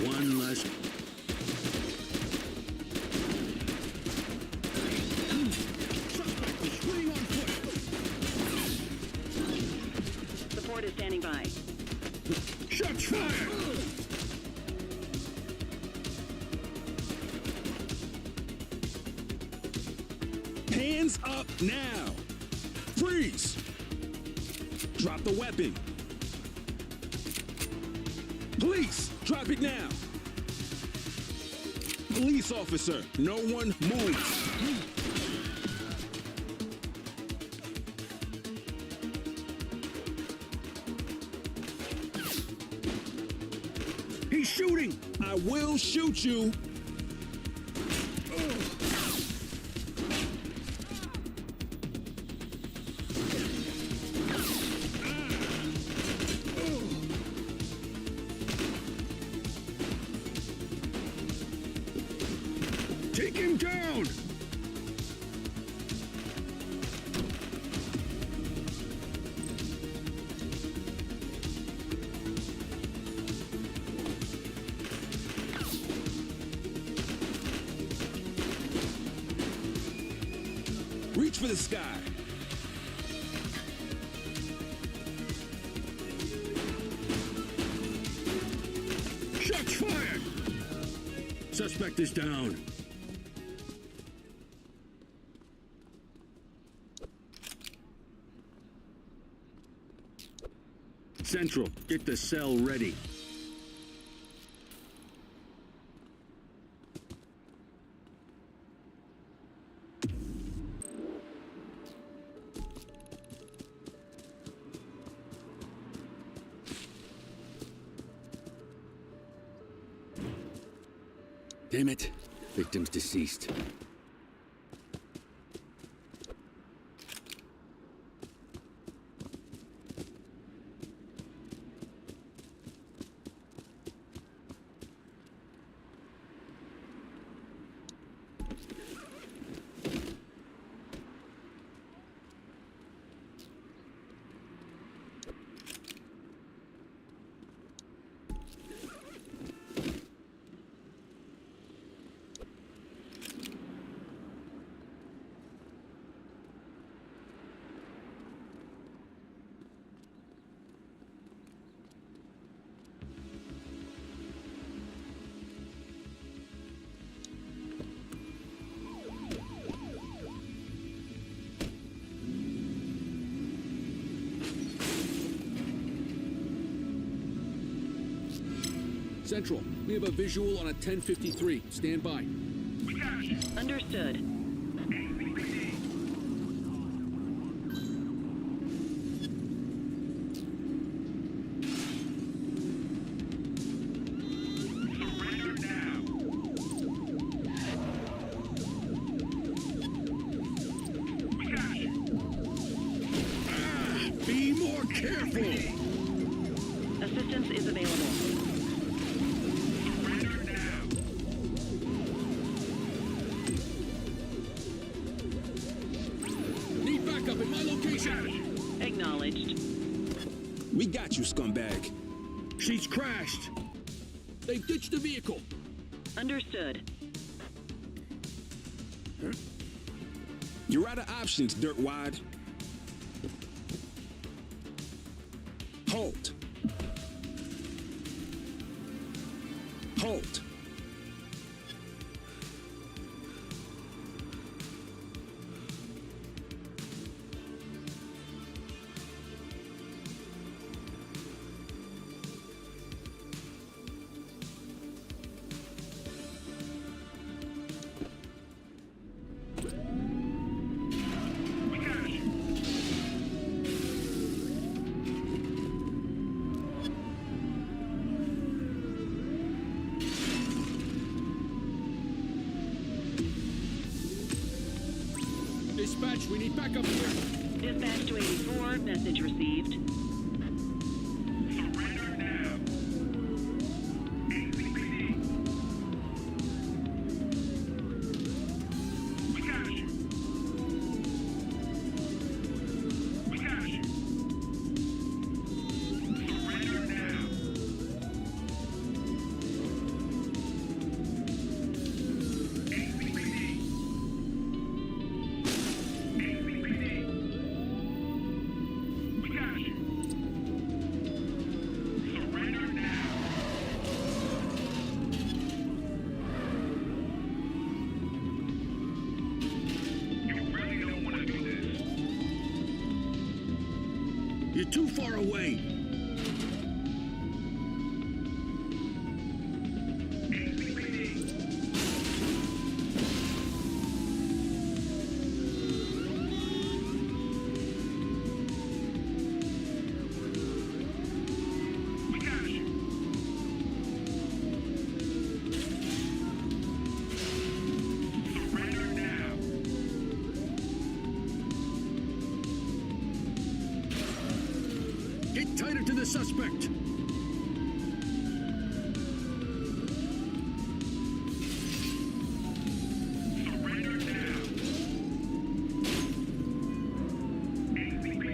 Speaker 6: One less. Suspect is fleeing on foot.
Speaker 7: Support is standing by.
Speaker 6: Shots fired!
Speaker 9: Hands up now! Freeze! Drop the weapon. Police, drop it now. Police officer, no one moves.
Speaker 6: He's shooting!
Speaker 9: I will shoot you.
Speaker 6: Take him down!
Speaker 9: Reach for the sky.
Speaker 6: Shots fired! Suspect is down. Central, get the cell ready. Damn it. Victim's deceased. Central, we have a visual on a 1053. Stand by.
Speaker 7: Understood.
Speaker 1: Be more careful!
Speaker 7: Assistance is available.
Speaker 6: Need backup at my location.
Speaker 7: Acknowledged.
Speaker 9: We got you, scumbag.
Speaker 1: She's crashed!
Speaker 6: They ditched the vehicle.
Speaker 7: Understood.
Speaker 9: You're out of options, dirtwad. Halt. Halt.
Speaker 6: Dispatch, we need backup here.
Speaker 7: Dispatch to 84. Message received.
Speaker 11: Surrender now. ACPD. We got you. We got you. Surrender now. ACPD. ACPD. We got you. Surrender now. You really don't want to do this.
Speaker 1: You're too far away!
Speaker 11: ACPD. We got you. Surrender now.
Speaker 1: Get tighter to the suspect!
Speaker 11: Surrender now. ACPD.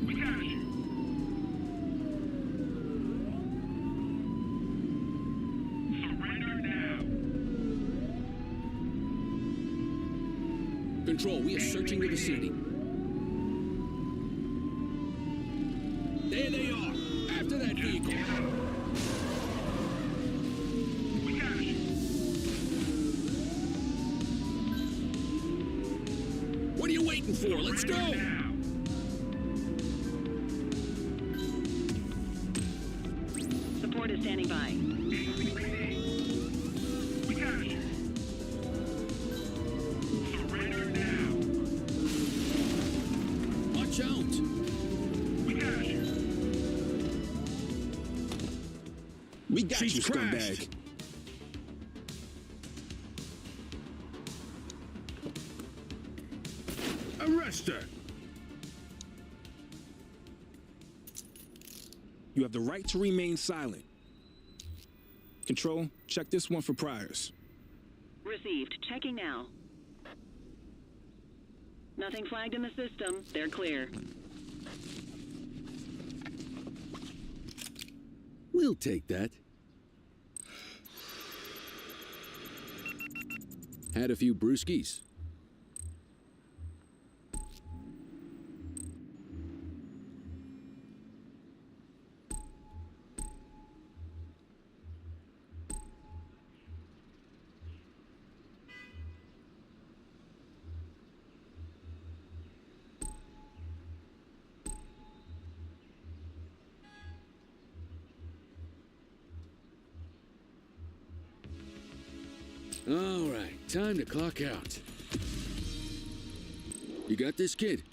Speaker 11: We got you. Surrender now.
Speaker 6: Control, we are searching the vicinity. There they are. After that vehicle.
Speaker 11: We got you.
Speaker 6: What are you waiting for? Let's go.
Speaker 11: Surrender now.
Speaker 7: Support is standing by.
Speaker 11: ACPD. We got you. Surrender now.
Speaker 6: Watch out.
Speaker 11: We got you.
Speaker 9: We got
Speaker 13: She's
Speaker 9: you, scumbag.
Speaker 13: crashed. Arrest her.
Speaker 9: You have the right to remain silent. Control, check this one for priors.
Speaker 7: Received. Checking now. Nothing flagged in the system. They're clear.
Speaker 6: We'll take that. Had a few brewskis. All right, time to clock out. You got this, kid?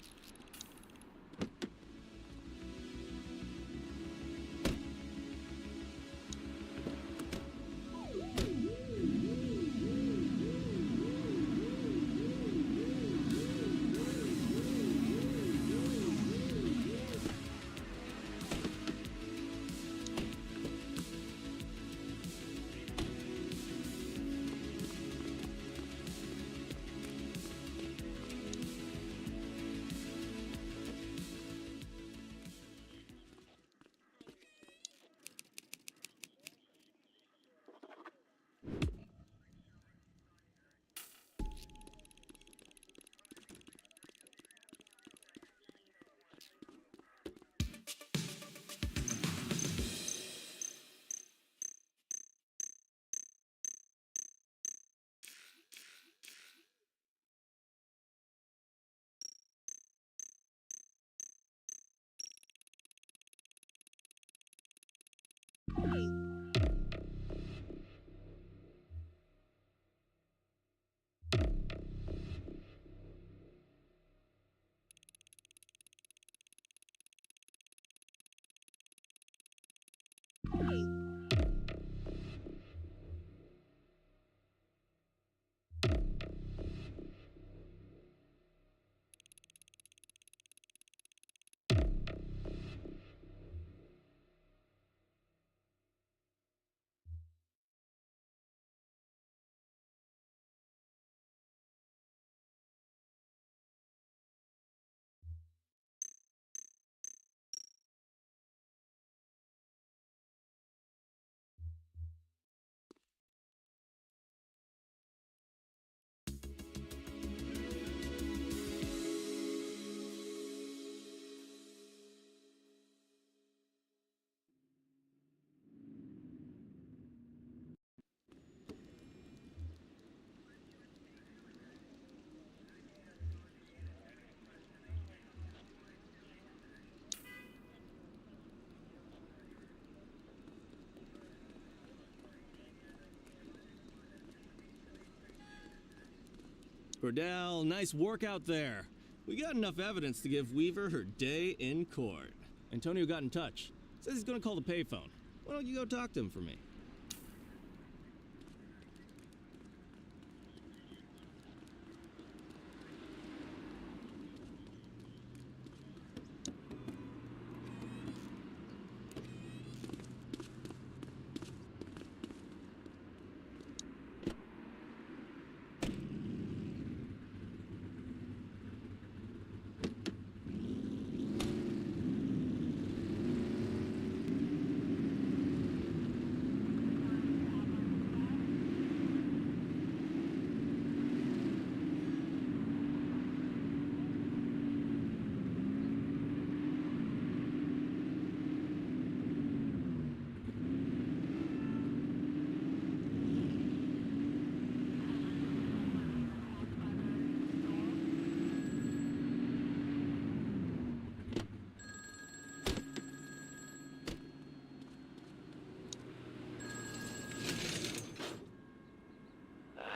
Speaker 10: Cordell, nice work out there. We got enough evidence to give Weaver her day in court. Antonio got in touch. Says he's gonna call the payphone. Why don't you go talk to him for me?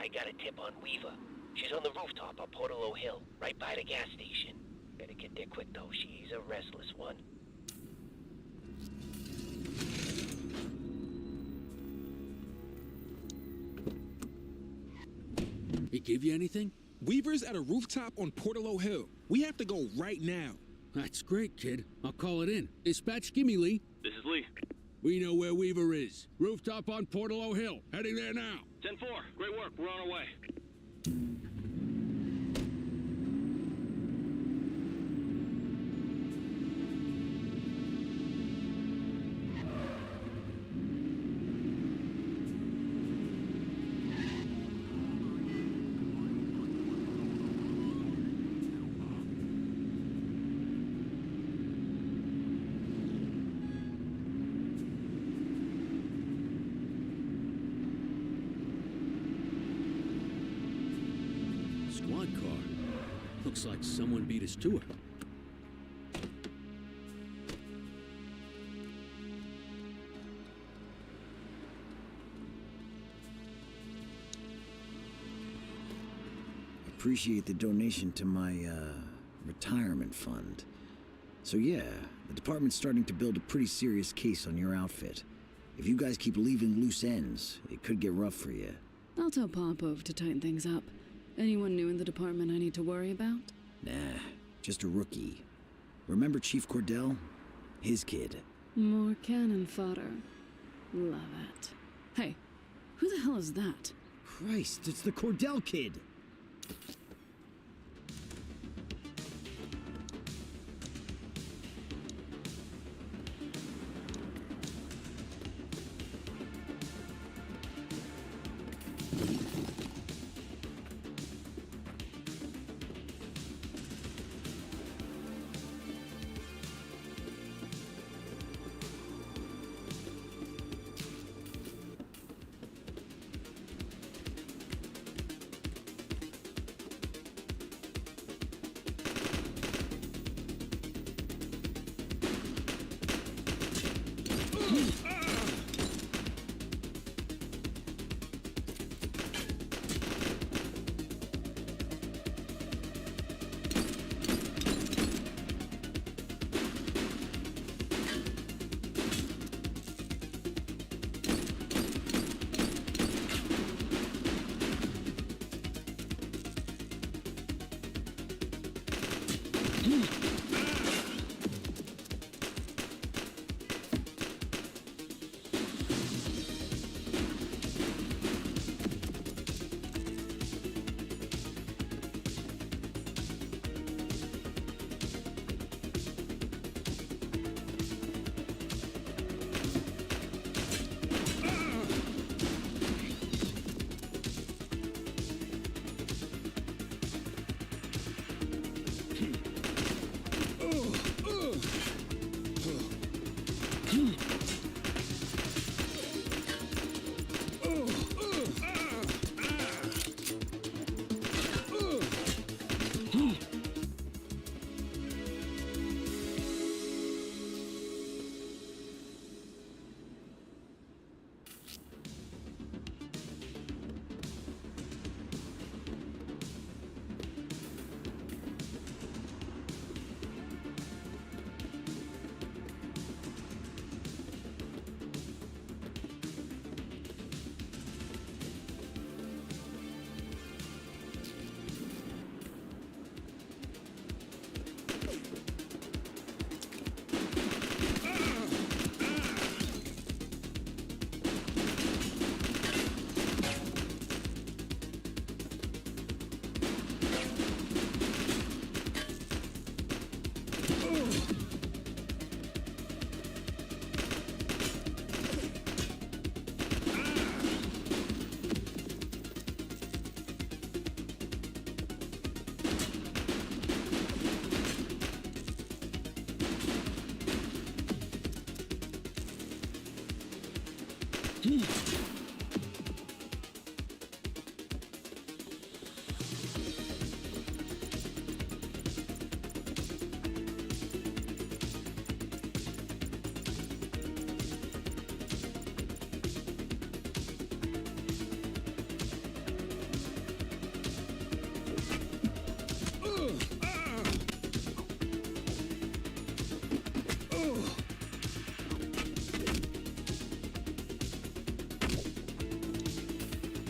Speaker 5: I got a tip on Weaver. She's on the rooftop on Portalo Hill, right by the gas station. Better get there quick, though. She's a restless one.
Speaker 6: He give you anything?
Speaker 9: Weaver's at a rooftop on Portalo Hill. We have to go right now.
Speaker 6: That's great, kid. I'll call it in. Dispatch, give me Lee.
Speaker 12: This is Lee.
Speaker 6: We know where Weaver is. Rooftop on Portalo Hill. Heading there now.
Speaker 12: 10-4. Great work. We're on our way.
Speaker 6: Squad car. Looks like someone beat us to it.
Speaker 14: Appreciate the donation to my, retirement fund. So yeah, the department's starting to build a pretty serious case on your outfit. If you guys keep leaving loose ends, it could get rough for you.
Speaker 3: I'll tell Popov to tighten things up. Anyone new in the department I need to worry about?
Speaker 14: Nah, just a rookie. Remember Chief Cordell? His kid.
Speaker 3: More cannon fodder. Love it. Hey, who the hell is that?
Speaker 14: Christ, it's the Cordell kid!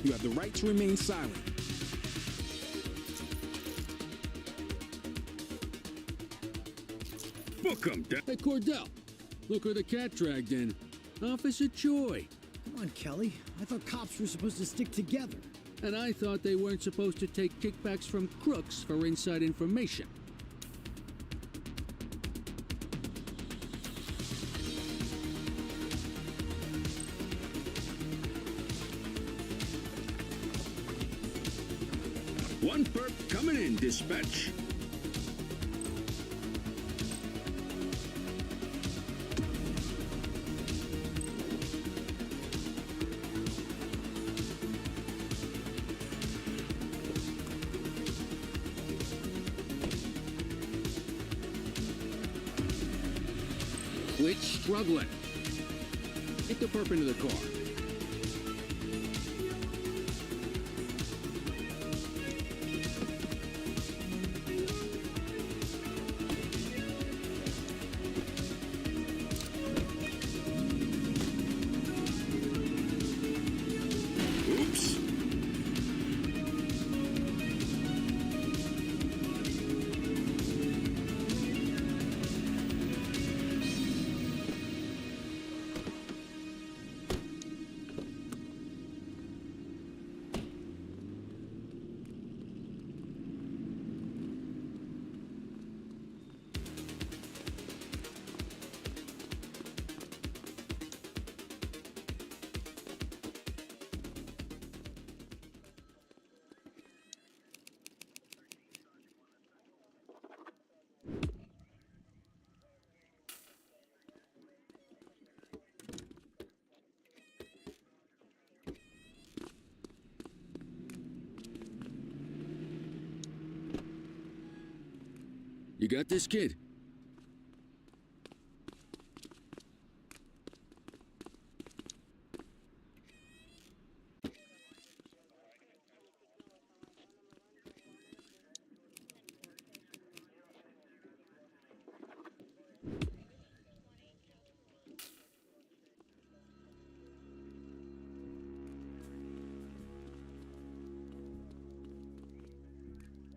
Speaker 9: You have the right to remain silent.
Speaker 6: Book 'em, Hey, Cordell. Look where the cat dragged in. Officer Choi.
Speaker 14: Come on, Kelly. I thought cops were supposed to stick together.
Speaker 6: And I thought they weren't supposed to take kickbacks from crooks for inside information. One perp coming in, dispatch. Quit struggling. Get the perp into the car. Oops. You got this, kid?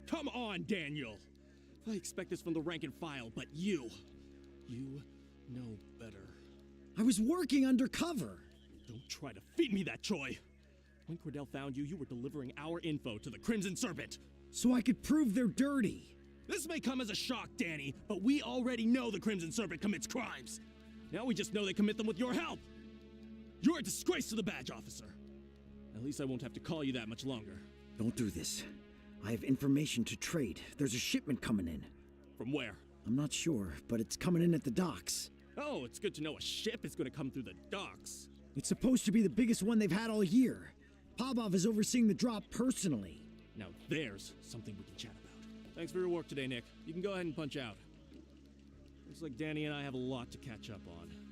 Speaker 10: Come on, Daniel! I expect this from the rank and file, but you know better.
Speaker 14: I was working undercover.
Speaker 10: Don't try to feed me that, Troy. When Cordell found you, you were delivering our info to the Crimson Serpent.
Speaker 14: So I could prove they're dirty.
Speaker 10: This may come as a shock, Danny, but we already know the Crimson Serpent commits crimes. Now we just know they commit them with your help. You're a disgrace to the badge officer. At least I won't have to call you that much longer.
Speaker 14: Don't do this. I have information to trade. There's a shipment coming in.
Speaker 10: From where?
Speaker 14: I'm not sure, but it's coming in at the docks.
Speaker 10: Oh, it's good to know a ship is going to come through the docks.
Speaker 14: It's supposed to be the biggest one they've had all year. Pavlov is overseeing the drop personally.
Speaker 10: Now there's something we can chat about. Thanks for your work today, Nick. You can go ahead and punch out. Looks like Danny and I have a lot to catch up on.